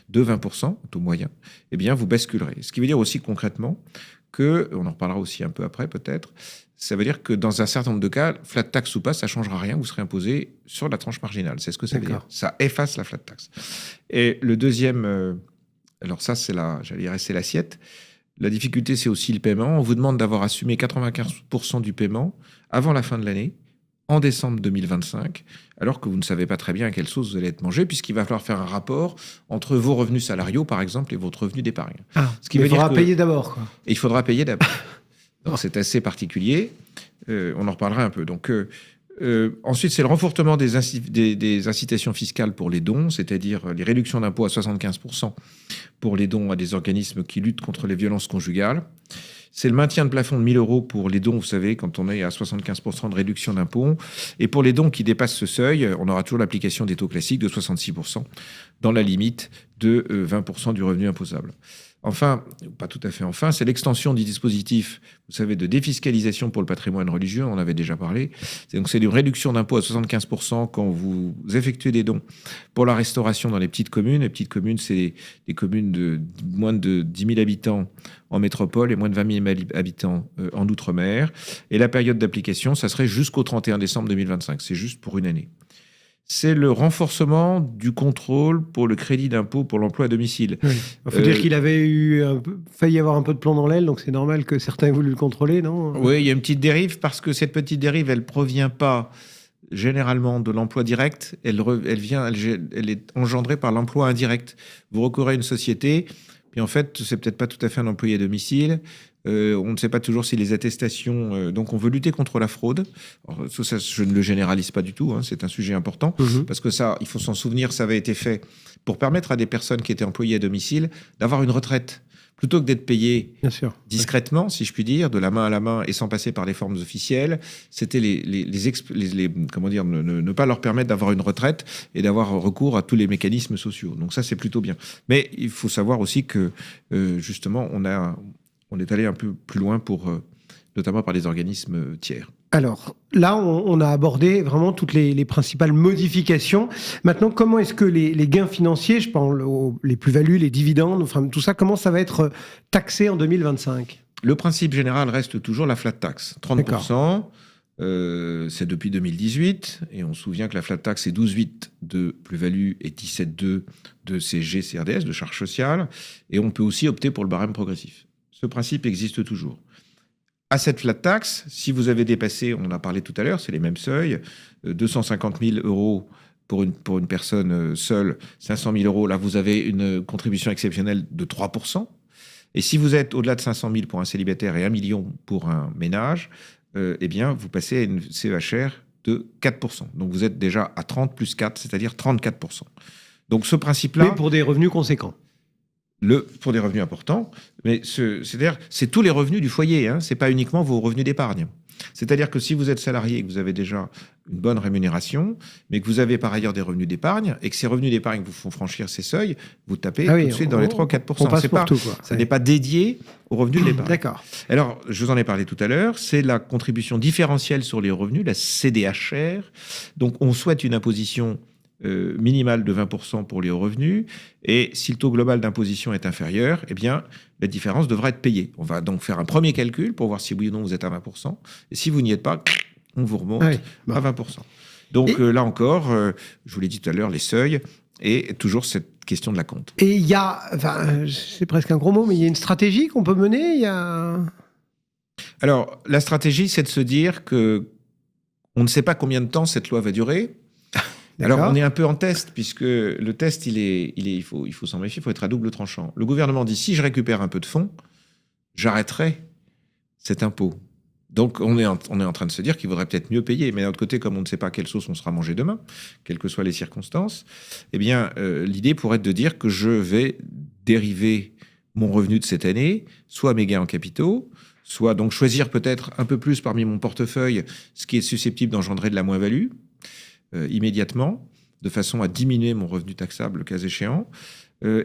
de 20%, un taux moyen, eh bien, vous basculerez. Ce qui veut dire aussi concrètement que, on en reparlera aussi un peu après peut-être, ça veut dire que dans un certain nombre de cas, flat tax ou pas, ça ne changera rien, vous serez imposé sur la tranche marginale. C'est ce que ça veut dire. Ça efface la flat tax. Et le deuxième... alors ça, c'est l'assiette. La difficulté, c'est aussi le paiement. On vous demande d'avoir assumé 95% du paiement avant la fin de l'année, en décembre 2025, alors que vous ne savez pas très bien à quelle sauce vous allez être mangé, puisqu'il va falloir faire un rapport entre vos revenus salariaux, par exemple, et votre revenu d'épargne. Ce qui veut dire qu'il faudra payer d'abord, quoi. Et il faudra payer d'abord. Donc c'est assez particulier. On en reparlera un peu. Donc... ensuite, c'est le renforcement des incitations fiscales pour les dons, c'est-à-dire les réductions d'impôts à 75% pour les dons à des organismes qui luttent contre les violences conjugales. C'est le maintien de plafond de 1 000 euros pour les dons, vous savez, quand on est à 75% de réduction d'impôts. Et pour les dons qui dépassent ce seuil, on aura toujours l'application des taux classiques de 66% dans la limite de 20% du revenu imposable. Enfin, pas tout à fait enfin, c'est l'extension du dispositif, vous savez, de défiscalisation pour le patrimoine religieux, on en avait déjà parlé. Donc c'est une réduction d'impôt à 75% quand vous effectuez des dons pour la restauration dans les petites communes. Les petites communes, c'est des communes de moins de 10 000 habitants en métropole et moins de 20 000 habitants en outre-mer. Et la période d'application, ça serait jusqu'au 31 décembre 2025, c'est juste pour une année. C'est le renforcement du contrôle pour le crédit d'impôt pour l'emploi à domicile. Oui. Il faut dire qu'il avait failli avoir un peu de plomb dans l'aile, donc c'est normal que certains aient voulu le contrôler, non ? Oui, il y a une petite dérive, parce que cette petite dérive, elle ne provient pas généralement de l'emploi direct, elle est engendrée par l'emploi indirect. Vous recourez à une société, puis en fait, c'est peut-être pas tout à fait un employé à domicile. On ne sait pas toujours si les attestations... donc, on veut lutter contre la fraude. Alors, ça, je ne le généralise pas du tout. C'est un sujet important. Parce que ça, il faut s'en souvenir, ça avait été fait pour permettre à des personnes qui étaient employées à domicile d'avoir une retraite. Plutôt que d'être payé discrètement, si je puis dire, de la main à la main et sans passer par les formes officielles, c'était ne pas leur permettre d'avoir une retraite et d'avoir recours à tous les mécanismes sociaux. Donc ça, c'est plutôt bien. Mais il faut savoir aussi que, justement, on est allé un peu plus loin notamment par les organismes tiers. Alors, là, on a abordé vraiment toutes les principales modifications. Maintenant, comment est-ce que les gains financiers, je pense les plus-values, les dividendes, enfin tout ça, comment ça va être taxé en 2025 ? le principe général reste toujours la flat tax. 30%, c'est depuis 2018. Et on se souvient que la flat tax, c'est 12,8 de plus-value et 17,2 de CSG, CRDS, de charges sociales. Et on peut aussi opter pour le barème progressif. Ce principe existe toujours. À cette flat tax, si vous avez dépassé, on en a parlé tout à l'heure, c'est les mêmes seuils, 250 000 € pour une personne seule, 500 000 €, là vous avez une contribution exceptionnelle de 3%. Et si vous êtes au-delà de 500 000 pour un célibataire et 1 million pour un ménage, eh bien vous passez à une CEHR de 4%. Donc vous êtes déjà à 30 plus 4, c'est-à-dire 34%. Donc ce principe-là... Mais pour des revenus conséquents. Pour des revenus importants, mais c'est-à-dire c'est tous les revenus du foyer, hein, c'est pas uniquement vos revenus d'épargne. C'est-à-dire que si vous êtes salarié et que vous avez déjà une bonne rémunération, mais que vous avez par ailleurs des revenus d'épargne, et que ces revenus d'épargne vous font franchir ces seuils, vous tapez tout de suite dans les 3 ou 4%. On passe pour tout, quoi. Ça n'est pas dédié aux revenus d'épargne. D'accord. Alors, je vous en ai parlé tout à l'heure, c'est la contribution différentielle sur les revenus, la CDHR. Donc, on souhaite une imposition minimale de 20% pour les hauts revenus, et si le taux global d'imposition est inférieur, eh bien, la différence devra être payée. On va donc faire un premier calcul pour voir si oui ou non vous êtes à 20%, et si vous n'y êtes pas, on vous remonte à 20%. Donc là encore, je vous l'ai dit tout à l'heure, les seuils, et toujours cette question de la compte. Et il y a, c'est presque un gros mot, mais il y a une stratégie qu'on peut mener. Alors, la stratégie, c'est de se dire que on ne sait pas combien de temps cette loi va durer. Alors, on est un peu en test, puisque le test, il faut s'en méfier, il faut être à double tranchant. Le gouvernement dit, si je récupère un peu de fonds, j'arrêterai cet impôt. Donc, on est en train de se dire qu'il vaudrait peut-être mieux payer. Mais d'un autre côté, comme on ne sait pas quelle sauce on sera mangé demain, quelles que soient les circonstances, eh bien, l'idée pourrait être de dire que je vais dériver mon revenu de cette année, soit mes gains en capitaux, soit donc choisir peut-être un peu plus parmi mon portefeuille, ce qui est susceptible d'engendrer de la moins-value, immédiatement, de façon à diminuer mon revenu taxable le cas échéant.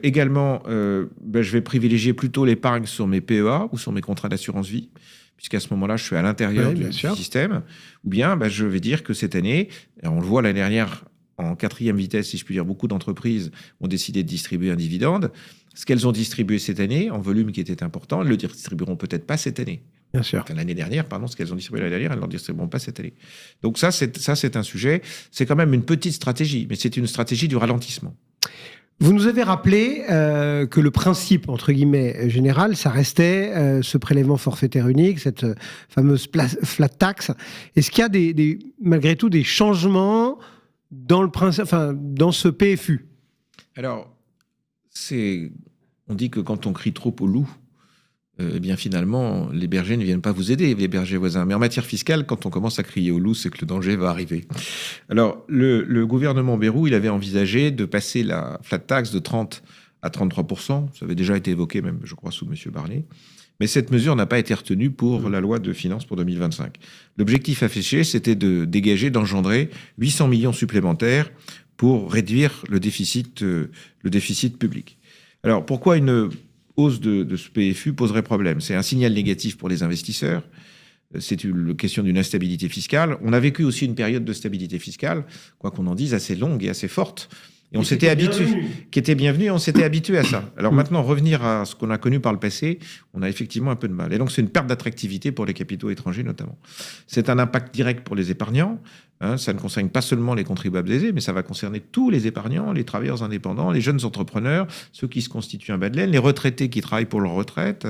Également, je vais privilégier plutôt l'épargne sur mes PEA ou sur mes contrats d'assurance vie, puisqu'à ce moment-là, je suis à l'intérieur du système. Ou bien, je vais dire que cette année, on le voit l'année dernière, en 4e vitesse, si je puis dire, beaucoup d'entreprises ont décidé de distribuer un dividende. Ce qu'elles ont distribué cette année, en volume qui était important, elles ne le distribueront peut-être pas cette année. Bien sûr. Enfin, l'année dernière, pardon, ce qu'elles ont distribué l'année dernière, elles ne le distribueront pas cette année. Donc ça, c'est un sujet. C'est quand même une petite stratégie, mais c'est une stratégie du ralentissement. Vous nous avez rappelé que le principe, entre guillemets, général, ça restait ce prélèvement forfaitaire unique, cette fameuse flat tax. Est-ce qu'il y a malgré tout des changements dans dans ce PFU? Alors, on dit que quand on crie trop au loup, eh bien finalement, les bergers ne viennent pas vous aider, les bergers voisins. Mais en matière fiscale, quand on commence à crier au loup, c'est que le danger va arriver. Alors, le gouvernement Bayrou, il avait envisagé de passer la flat tax de 30 à 33%. Ça avait déjà été évoqué même, je crois, sous M. Barnier. Mais cette mesure n'a pas été retenue pour la loi de finances pour 2025. L'objectif affiché, c'était de dégager, d'engendrer 800 millions supplémentaires pour réduire le déficit public. Alors, pourquoi une hausse de ce PFU poserait problème? C'est un signal négatif pour les investisseurs. C'est une question d'une instabilité fiscale. On a vécu aussi une période de stabilité fiscale, quoi qu'on en dise, assez longue et assez forte. Et on s'était habitué, qui était bienvenue, on s'était habitué à ça. Alors maintenant, revenir à ce qu'on a connu par le passé, on a effectivement un peu de mal. Et donc, c'est une perte d'attractivité pour les capitaux étrangers, notamment. C'est un impact direct pour les épargnants. Ça ne concerne pas seulement les contribuables aisés, mais ça va concerner tous les épargnants, les travailleurs indépendants, les jeunes entrepreneurs, ceux qui se constituent un bas de laine, les retraités qui travaillent pour leur retraite,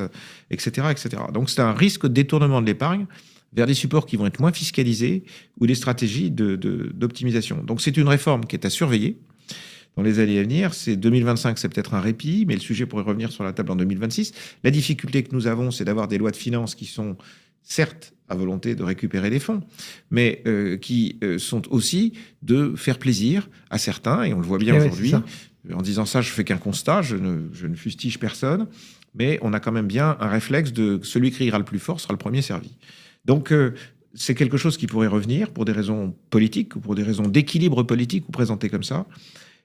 etc., etc. Donc, c'est un risque de détournement de l'épargne vers des supports qui vont être moins fiscalisés ou des stratégies d'optimisation. Donc, c'est une réforme qui est à surveiller. Dans les années à venir, 2025, c'est peut-être un répit, mais le sujet pourrait revenir sur la table en 2026. La difficulté que nous avons, c'est d'avoir des lois de finances qui sont, certes, à volonté de récupérer des fonds, mais qui sont aussi de faire plaisir à certains, et on le voit bien aujourd'hui. En disant ça, je fais qu'un constat, je ne fustige personne, mais on a quand même bien un réflexe de celui qui criera le plus fort sera le premier servi. Donc, c'est quelque chose qui pourrait revenir pour des raisons politiques ou pour des raisons d'équilibre politique ou présenté comme ça.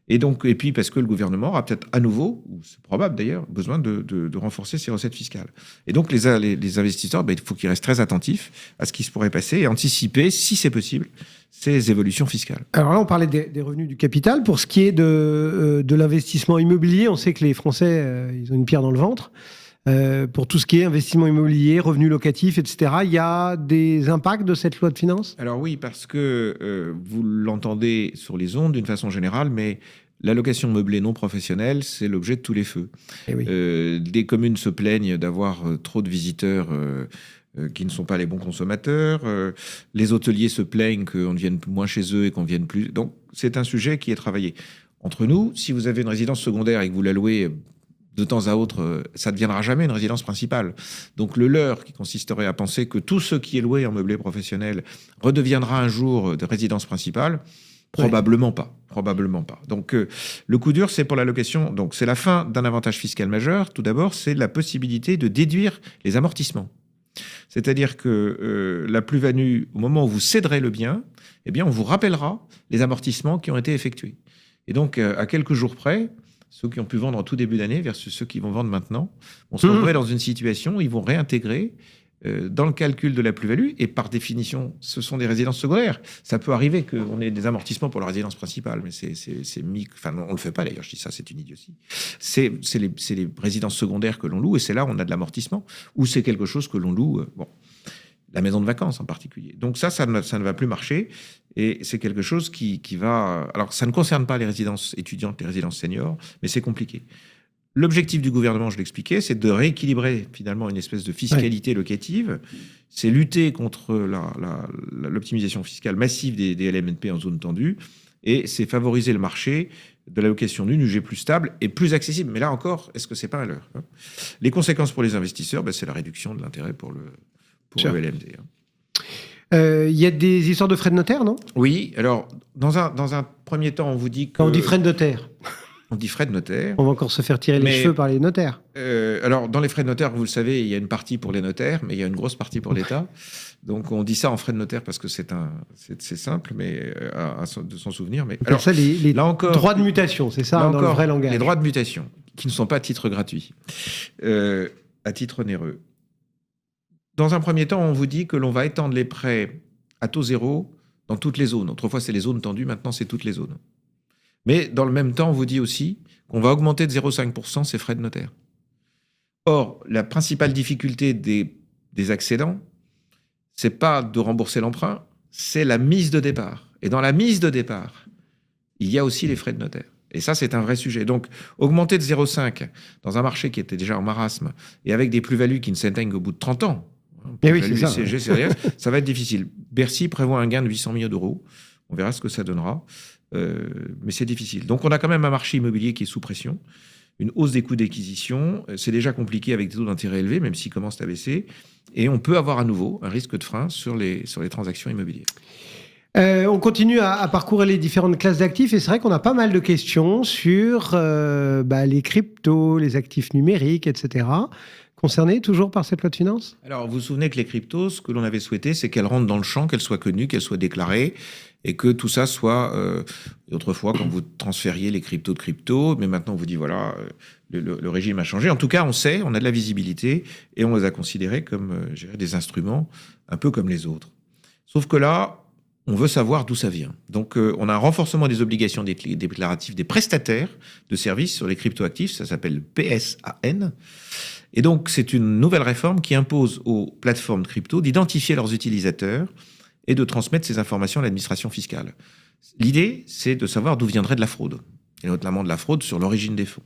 Et puis parce que le gouvernement aura peut-être à nouveau, ou c'est probable d'ailleurs, besoin de renforcer ses recettes fiscales. Et donc les investisseurs, il faut qu'ils restent très attentifs à ce qui se pourrait passer et anticiper, si c'est possible, ces évolutions fiscales. Alors là, on parlait des revenus du capital. Pour ce qui est de l'investissement immobilier, on sait que les Français, ils ont une pierre dans le ventre. pour tout ce qui est investissement immobilier, revenus locatifs, etc. Il y a des impacts de cette loi de finances ? Alors oui, parce que vous l'entendez sur les ondes d'une façon générale, mais la location meublée non professionnelle, c'est l'objet de tous les feux. Eh oui. Des communes se plaignent d'avoir trop de visiteurs qui ne sont pas les bons consommateurs. Les hôteliers se plaignent qu'on vienne moins chez eux et qu'on vienne plus. Donc, c'est un sujet qui est travaillé. Entre nous, si vous avez une résidence secondaire et que vous la louez de temps à autre, ça ne deviendra jamais une résidence principale. Donc, le leurre qui consisterait à penser que tout ce qui est loué en meublé professionnel redeviendra un jour de résidence principale, probablement pas. Probablement pas. Donc, le coup dur, c'est pour la location. Donc, c'est la fin d'un avantage fiscal majeur. Tout d'abord, c'est la possibilité de déduire les amortissements. C'est-à-dire que la plus-value, au moment où vous céderez le bien, eh bien, on vous rappellera les amortissements qui ont été effectués. Et donc, à quelques jours près, ceux qui ont pu vendre en tout début d'année versus ceux qui vont vendre maintenant, vont se retrouver dans une situation où ils vont réintégrer dans le calcul de la plus-value, et par définition, ce sont des résidences secondaires. Ça peut arriver qu'on ait des amortissements pour la résidence principale, mais enfin, on ne le fait pas d'ailleurs, je dis ça, c'est une idiotie. C'est les résidences secondaires que l'on loue, et c'est là où on a de l'amortissement, ou c'est quelque chose que l'on loue, la maison de vacances en particulier. Donc ça ne va plus marcher, et c'est quelque chose qui va... Alors, ça ne concerne pas les résidences étudiantes, les résidences seniors, mais c'est compliqué. L'objectif du gouvernement, je l'expliquais, c'est de rééquilibrer finalement une espèce de fiscalité locative. C'est lutter contre l'optimisation fiscale massive des LMNP en zone tendue. Et c'est favoriser le marché de la location d'une UG plus stable et plus accessible. Mais là encore, est-ce que c'est pas un leurre ? Les conséquences pour les investisseurs, c'est la réduction de l'intérêt pour le LMD. Il y a des histoires de frais de notaire, non ? Oui. Alors, dans un premier temps, on vous dit que... Quand on dit frais de notaire, on dit frais de notaire. on va encore se faire tirer les cheveux par les notaires. Alors, dans les frais de notaire, vous le savez, il y a une partie pour les notaires, mais il y a une grosse partie pour l'État. Donc, on dit ça en frais de notaire parce que c'est simple, mais de s'en souvenir. Mais alors, ça, les là encore, droits de mutation, c'est ça, dans le vrai langage. Les droits de mutation, qui ne sont pas à titre gratuit, à titre onéreux. Dans un premier temps, on vous dit que l'on va étendre les prêts à taux zéro dans toutes les zones. Autrefois, c'est les zones tendues, maintenant, c'est toutes les zones. Mais dans le même temps, on vous dit aussi qu'on va augmenter de 0,5% ces frais de notaire. Or, la principale difficulté des accédants, c'est pas de rembourser l'emprunt, c'est la mise de départ. Et dans la mise de départ, il y a aussi les frais de notaire. Et ça, c'est un vrai sujet. Donc, augmenter de 0,5 dans un marché qui était déjà en marasme et avec des plus-values qui ne s'atteignent qu'au bout de 30 ans, ça va être difficile. Bercy prévoit un gain de 800 millions d'euros. On verra ce que ça donnera. Mais c'est difficile. Donc, on a quand même un marché immobilier qui est sous pression, une hausse des coûts d'acquisition. C'est déjà compliqué avec des taux d'intérêt élevés, même s'ils commencent à baisser. Et on peut avoir à nouveau un risque de frein sur les transactions immobilières. On continue à parcourir les différentes classes d'actifs et c'est vrai qu'on a pas mal de questions sur les cryptos, les actifs numériques, etc. Concernés toujours par cette loi de finances ? Alors, vous vous souvenez que les cryptos, ce que l'on avait souhaité, c'est qu'elles rentrent dans le champ, qu'elles soient connues, qu'elles soient déclarées, et que tout ça soit... autrefois, quand vous transfériez les cryptos de crypto, mais maintenant on vous dit, voilà, le régime a changé. En tout cas, on sait, on a de la visibilité, et on les a considérés comme des instruments, un peu comme les autres. Sauf que là, on veut savoir d'où ça vient. Donc, on a un renforcement des obligations déclaratives des prestataires de services sur les cryptoactifs, ça s'appelle PSAN. Et donc, c'est une nouvelle réforme qui impose aux plateformes de crypto d'identifier leurs utilisateurs et de transmettre ces informations à l'administration fiscale. L'idée, c'est de savoir d'où viendrait de la fraude, et notamment de la fraude sur l'origine des fonds.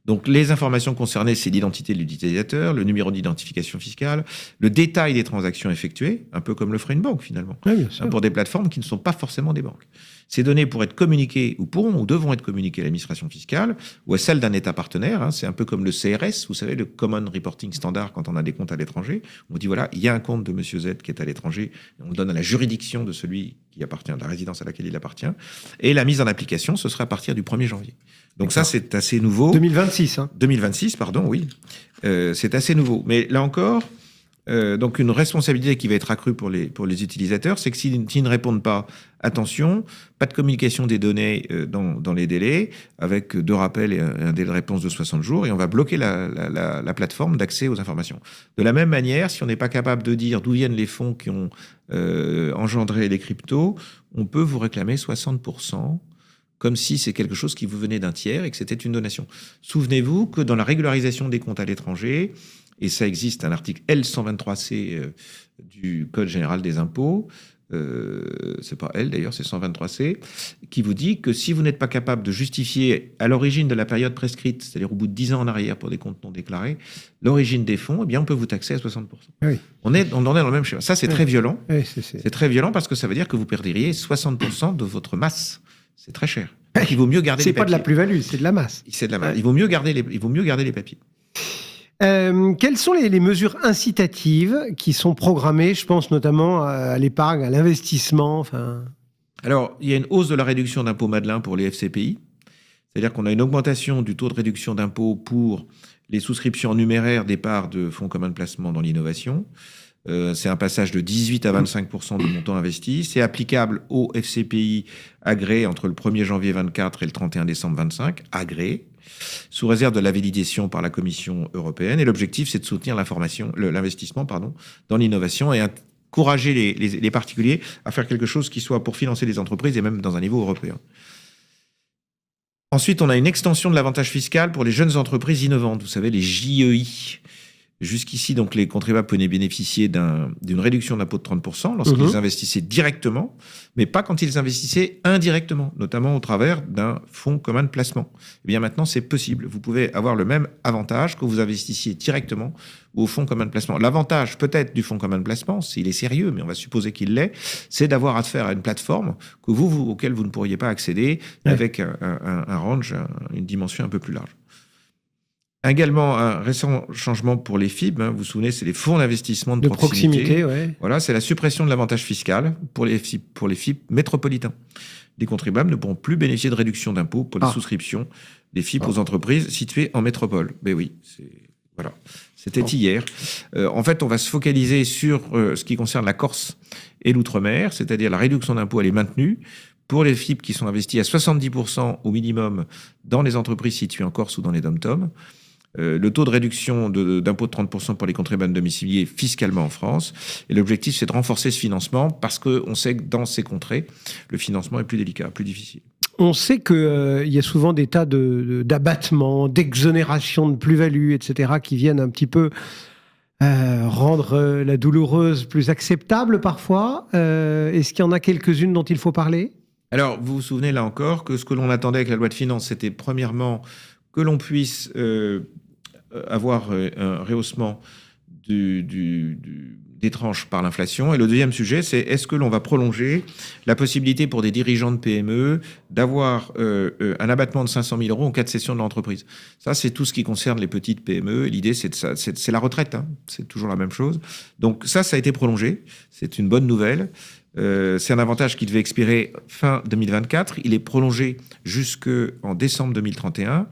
Donc, les informations concernées, c'est l'identité de l'utilisateur, le numéro d'identification fiscale, le détail des transactions effectuées, un peu comme le ferait une banque, finalement, pour des plateformes qui ne sont pas forcément des banques. Ces données pourraient être communiquées, ou pourront, ou devront être communiquées à l'administration fiscale, ou à celle d'un État partenaire. C'est un peu comme le CRS, vous savez, le Common Reporting Standard, quand on a des comptes à l'étranger. On dit, voilà, il y a un compte de monsieur Z qui est à l'étranger, et on le donne à la juridiction de celui qui appartient, de la résidence à laquelle il appartient. Et la mise en application, ce sera à partir du 1er janvier. Donc ça, c'est assez nouveau. 2026, 2026, pardon, oui. C'est assez nouveau. Mais là encore, donc une responsabilité qui va être accrue pour les utilisateurs, c'est que s'ils ne répondent pas, attention, pas de communication des données dans les délais, avec 2 rappels et un délai de réponse de 60 jours, et on va bloquer la plateforme d'accès aux informations. De la même manière, si on n'est pas capable de dire d'où viennent les fonds qui ont engendré les cryptos, on peut vous réclamer 60% comme si c'est quelque chose qui vous venait d'un tiers et que c'était une donation. Souvenez-vous que dans la régularisation des comptes à l'étranger, et ça existe, un article L123C du Code général des impôts, c'est pas L d'ailleurs, c'est 123C, qui vous dit que si vous n'êtes pas capable de justifier à l'origine de la période prescrite, c'est-à-dire au bout de 10 ans en arrière pour des comptes non déclarés, l'origine des fonds, eh bien on peut vous taxer à 60%. Oui. On en est dans le même schéma. Ça, c'est très violent. Oui, c'est très violent parce que ça veut dire que vous perdriez 60% de votre masse. C'est très cher. Donc, il vaut mieux garder les papiers. C'est pas de la plus-value, c'est de la masse. C'est de la masse. Il vaut mieux garder les papiers. Quelles sont les mesures incitatives qui sont programmées? Je pense notamment à l'épargne, à l'investissement. Enfin... Alors, il y a une hausse de la réduction d'impôt Madelin pour les FCPI. C'est-à-dire qu'on a une augmentation du taux de réduction d'impôt pour les souscriptions en numéraire des parts de fonds communs de placement dans l'innovation. C'est un passage de 18 à 25% du montant investi. C'est applicable aux FCPI agréés entre le 1er janvier 24 et le 31 décembre 25, agréés, sous réserve de la validation par la Commission européenne. Et l'objectif, c'est de soutenir l'investissement dans l'innovation et encourager les particuliers à faire quelque chose qui soit pour financer les entreprises et même dans un niveau européen. Ensuite, on a une extension de l'avantage fiscal pour les jeunes entreprises innovantes. Vous savez, les JEI. Jusqu'ici, donc, les contribuables pouvaient bénéficier d'une réduction d'impôt de 30% lorsqu'ils investissaient directement, mais pas quand ils investissaient indirectement, notamment au travers d'un fonds commun de placement. Eh bien, maintenant, c'est possible. Vous pouvez avoir le même avantage que vous investissiez directement ou au fonds commun de placement. L'avantage, peut-être, du fonds commun de placement, s'il est sérieux, mais on va supposer qu'il l'est, c'est d'avoir affaire à une plateforme auquel vous ne pourriez pas accéder avec un range, une dimension un peu plus large. Également, un récent changement pour les FIB, vous vous souvenez, c'est les fonds d'investissement de proximité. Ouais. Voilà, c'est la suppression de l'avantage fiscal pour les FIB métropolitains. Les contribuables ne pourront plus bénéficier de réduction d'impôt pour les souscriptions des FIB aux entreprises situées en métropole. Ben oui, c'était hier. En fait, on va se focaliser sur ce qui concerne la Corse et l'outre-mer, c'est-à-dire la réduction d'impôt, elle est maintenue pour les FIB qui sont investis à 70% au minimum dans les entreprises situées en Corse ou dans les DOM-TOM. Le taux de réduction d'impôt de 30% pour les contribuables domiciliés fiscalement en France. Et l'objectif, c'est de renforcer ce financement parce qu'on sait que dans ces contrées, le financement est plus délicat, plus difficile. On sait qu'il y a souvent des tas d'abattements, d'exonérations de plus-value, etc., qui viennent un petit peu rendre la douloureuse plus acceptable parfois. Est-ce qu'il y en a quelques-unes dont il faut parler ? Alors, vous vous souvenez là encore que ce que l'on attendait avec la loi de finances, c'était premièrement que l'on puisse avoir un rehaussement des tranches par l'inflation. Et le deuxième sujet, c'est est-ce que l'on va prolonger la possibilité pour des dirigeants de PME d'avoir un abattement de 500 000 € en cas de cession de l'entreprise. Ça, c'est tout ce qui concerne les petites PME. L'idée, c'est la retraite. C'est toujours la même chose. Donc ça a été prolongé. C'est une bonne nouvelle. C'est un avantage qui devait expirer fin 2024. Il est prolongé jusqu'en décembre 2031.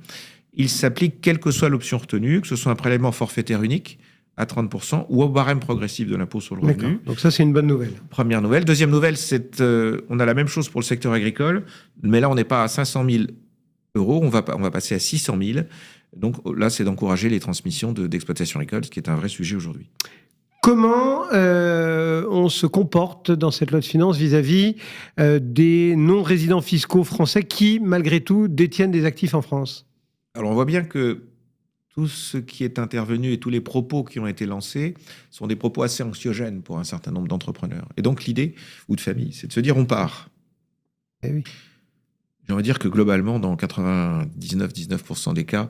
Il s'applique quelle que soit l'option retenue, que ce soit un prélèvement forfaitaire unique à 30% ou au barème progressif de l'impôt sur le revenu. D'accord. Donc ça, c'est une bonne nouvelle. Première nouvelle. Deuxième nouvelle, on a la même chose pour le secteur agricole, mais là, on n'est pas à 500 000 €, on va passer à 600 000. Donc là, c'est d'encourager les transmissions d'exploitation agricole, ce qui est un vrai sujet aujourd'hui. Comment on se comporte dans cette loi de finances vis-à-vis des non-résidents fiscaux français qui, malgré tout, détiennent des actifs en France ? Alors, on voit bien que tout ce qui est intervenu et tous les propos qui ont été lancés sont des propos assez anxiogènes pour un certain nombre d'entrepreneurs. Et donc, l'idée, ou de famille, c'est de se dire on part. Eh oui. J'ai envie de dire que globalement, dans 99% des cas,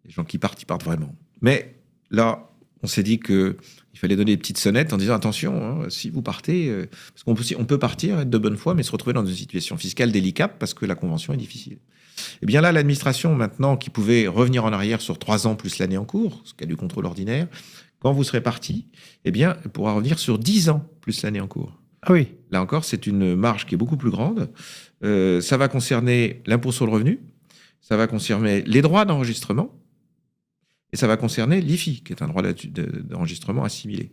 les gens qui partent, ils partent vraiment. Mais là, on s'est dit qu'il fallait donner des petites sonnettes en disant attention, si vous partez, parce qu'on peut partir, être de bonne foi, mais se retrouver dans une situation fiscale délicate parce que la convention est difficile. Et bien là, l'administration, maintenant, qui pouvait revenir en arrière sur 3 ans plus l'année en cours, ce cas du contrôle ordinaire, quand vous serez parti, eh bien, elle pourra revenir sur 10 ans plus l'année en cours. Ah oui. Là encore, c'est une marge qui est beaucoup plus grande. Ça va concerner l'impôt sur le revenu, ça va concerner les droits d'enregistrement, et ça va concerner l'IFI, qui est un droit d'enregistrement assimilé.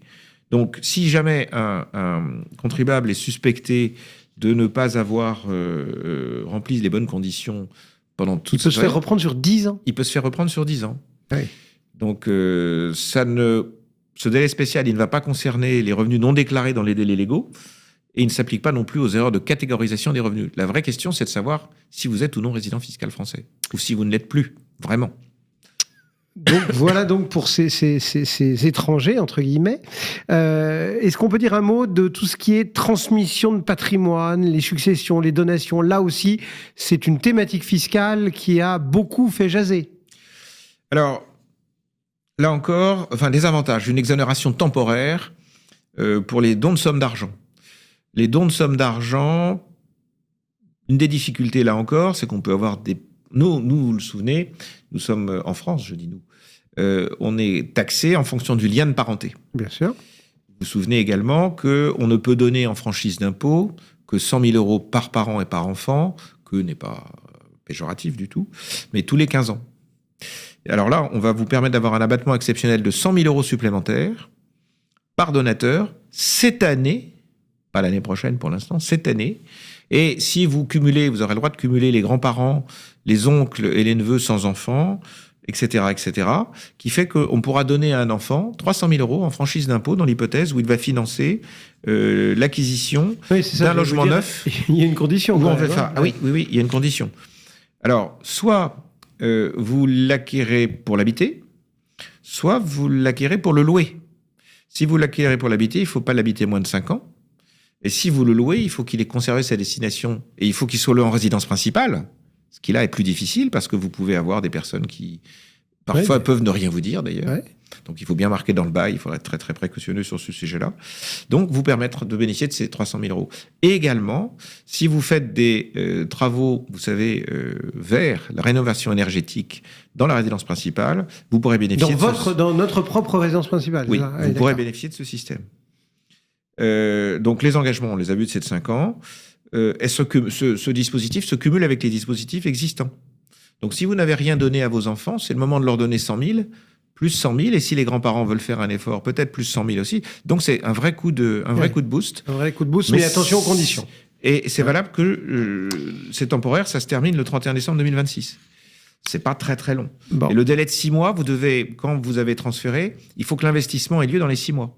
Donc, si jamais un contribuable est suspecté de ne pas avoir rempli les bonnes conditions pendant toute cette période, il peut se faire reprendre sur 10 ans. Il peut se faire reprendre sur 10 ans. Oui. Donc, ce délai spécial, il ne va pas concerner les revenus non déclarés dans les délais légaux. et il ne s'applique pas non plus aux erreurs de catégorisation des revenus. La vraie question, c'est de savoir si vous êtes ou non résident fiscal français, ou si vous ne l'êtes plus, vraiment. Donc voilà donc pour ces étrangers, entre guillemets. Est-ce qu'on peut dire un mot de tout ce qui est transmission de patrimoine, les successions, les donations? Là aussi, c'est une thématique fiscale qui a beaucoup fait jaser. Alors, là encore, des avantages, une exonération temporaire pour les dons de sommes d'argent. Les dons de sommes d'argent, une des difficultés là encore, c'est qu'on peut avoir des... Nous, vous le souvenez, nous sommes en France, je dis nous. On est taxé en fonction du lien de parenté. Bien sûr. Vous vous souvenez également qu'on ne peut donner en franchise d'impôt que 100 000 euros par parent et par enfant, que n'est pas péjoratif du tout, mais tous les 15 ans. Alors là, on va vous permettre d'avoir un abattement exceptionnel de 100 000 euros supplémentaires par donateur cette année, pas l'année prochaine pour l'instant, cette année. Et si vous cumulez, vous aurez le droit de cumuler les grands-parents, les oncles et les neveux sans enfants, etc., qui fait qu'on pourra donner à un enfant 300 000 euros en franchise d'impôt dans l'hypothèse où il va financer l'acquisition d'un logement neuf. Il y a une condition. Oui, il y a une condition. Alors, soit vous l'acquérez pour l'habiter, soit vous l'acquérez pour le louer. Si vous l'acquérez pour l'habiter, il ne faut pas l'habiter moins de 5 ans. Et si vous le louez, il faut qu'il ait conservé sa destination et il faut qu'il soit loué en résidence principale, ce qui là est plus difficile parce que vous pouvez avoir des personnes qui parfois peuvent ne rien vous dire d'ailleurs. Ouais. Donc il faut bien marquer dans le bail, il faudra être très très précautionneux sur ce sujet-là. Donc vous permettre de bénéficier de ces 300 000 euros. Et également, si vous faites des travaux, vous savez, vers la rénovation énergétique dans la résidence principale, vous pourrez bénéficier dans notre propre résidence principale. Oui, vous pourrez bénéficier de ce système. Donc les engagements, on les a vus de ces 5 ans. Et ce dispositif se cumule avec les dispositifs existants. Donc si vous n'avez rien donné à vos enfants, c'est le moment de leur donner 100 000, plus 100 000, et si les grands-parents veulent faire un effort, peut-être plus 100 000 aussi. Donc c'est un vrai coup de boost. Un vrai coup de boost, mais attention aux conditions. Et c'est valable que c'est temporaire, ça se termine le 31 décembre 2026. C'est pas très très long. Bon. Et le délai de 6 mois, quand vous avez transféré, il faut que l'investissement ait lieu dans les 6 mois.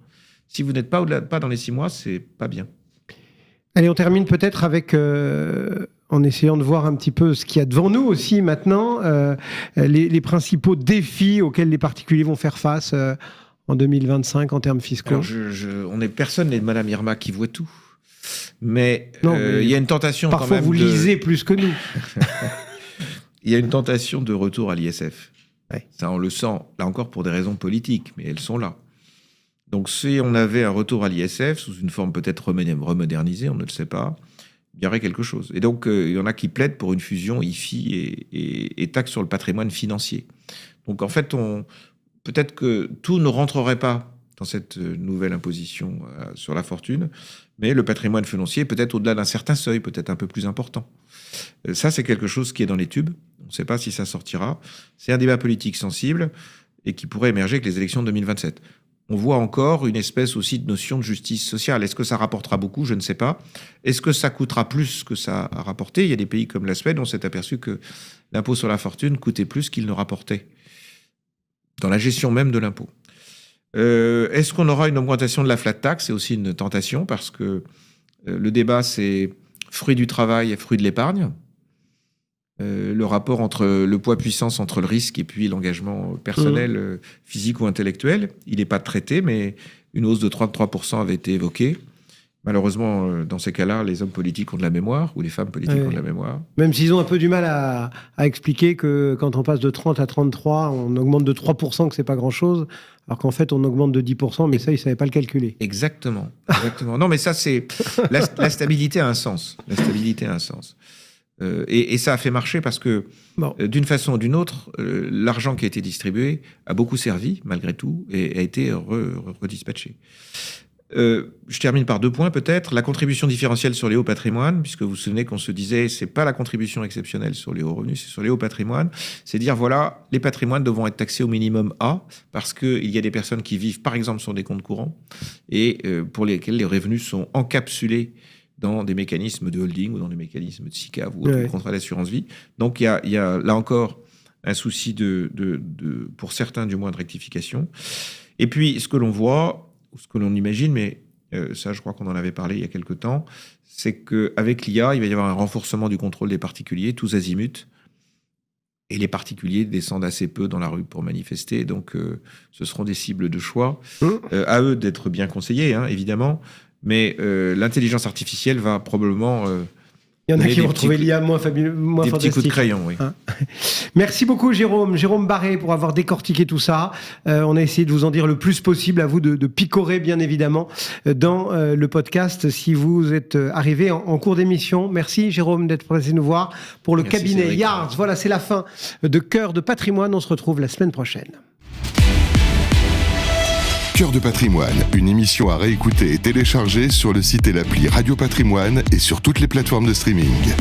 Si vous n'êtes pas dans les 6 mois, c'est pas bien. Allez, on termine peut-être avec, en essayant de voir un petit peu ce qu'il y a devant nous aussi maintenant, les principaux défis auxquels les particuliers vont faire face en 2025 en termes fiscaux. Alors, personne n'est de Madame Irma qui voit tout. Mais il y a une tentation parfois quand même. Vous lisez plus que nous. Il y a une tentation de retour à l'ISF. Ouais. Ça, on le sent, là encore, pour des raisons politiques, mais elles sont là. Donc, si on avait un retour à l'ISF, sous une forme peut-être remodernisée, on ne le sait pas, il y aurait quelque chose. Et donc, il y en a qui plaident pour une fusion IFI et taxe sur le patrimoine financier. Donc, en fait, peut-être que tout ne rentrerait pas dans cette nouvelle imposition sur la fortune, mais le patrimoine financier, peut-être au-delà d'un certain seuil, peut-être un peu plus important. Ça, c'est quelque chose qui est dans les tubes. On ne sait pas si ça sortira. C'est un débat politique sensible et qui pourrait émerger avec les élections de 2027. On voit encore une espèce aussi de notion de justice sociale. Est-ce que ça rapportera beaucoup ? Je ne sais pas. Est-ce que ça coûtera plus que ça a rapporté ? Il y a des pays comme la Suède, on s'est aperçu que l'impôt sur la fortune coûtait plus qu'il ne rapportait, dans la gestion même de l'impôt. Est-ce qu'on aura une augmentation de la flat tax ? C'est aussi une tentation, parce que le débat, c'est fruit du travail et fruit de l'épargne. Le rapport entre le poids-puissance entre le risque et puis l'engagement personnel, physique ou intellectuel, il n'est pas traité, mais une hausse de 33% avait été évoquée. Malheureusement, dans ces cas-là, les hommes politiques ont de la mémoire, ou les femmes politiques ont de la mémoire. Même s'ils ont un peu du mal à expliquer que quand on passe de 30 à 33, on augmente de 3%, que c'est pas grand-chose, alors qu'en fait, on augmente de 10%, mais ça, ils ne savaient pas le calculer. Exactement. Non, mais ça, c'est... La stabilité a un sens. La stabilité a un sens. Et ça a fait marcher parce que, d'une façon ou d'une autre, l'argent qui a été distribué a beaucoup servi, malgré tout, et a été redispatché. Je termine par 2 points, peut-être. La contribution différentielle sur les hauts patrimoines, puisque vous vous souvenez qu'on se disait, c'est pas la contribution exceptionnelle sur les hauts revenus, c'est sur les hauts patrimoines. C'est dire, voilà, les patrimoines devront être taxés au minimum A, parce qu'il y a des personnes qui vivent, par exemple, sur des comptes courants, et pour lesquels les revenus sont encapsulés dans des mécanismes de holding ou dans des mécanismes de SICAV ou de contrat d'assurance vie. Donc, il y a là encore un souci pour certains du moins de rectification. Et puis, ce que l'on voit, ou ce que l'on imagine, mais ça je crois qu'on en avait parlé il y a quelque temps, c'est qu'avec l'IA, il va y avoir un renforcement du contrôle des particuliers, tous azimuts, et les particuliers descendent assez peu dans la rue pour manifester, donc ce seront des cibles de choix. À eux d'être bien conseillés, évidemment, mais l'intelligence artificielle va probablement... il y en a qui vont trouver l'IA moins fabuleux, moins des fantastique. petits coups de crayon, oui. Merci beaucoup Jérôme Barré pour avoir décortiqué tout ça. On a essayé de vous en dire le plus possible, à vous de picorer bien évidemment dans le podcast si vous êtes arrivé en cours d'émission. Merci Jérôme d'être passé nous voir pour le cabinet Cédric. Yards. Voilà, c'est la fin de Cœur de Patrimoine. On se retrouve la semaine prochaine. Cœur de Patrimoine, une émission à réécouter et télécharger sur le site et l'appli Radio Patrimoine et sur toutes les plateformes de streaming.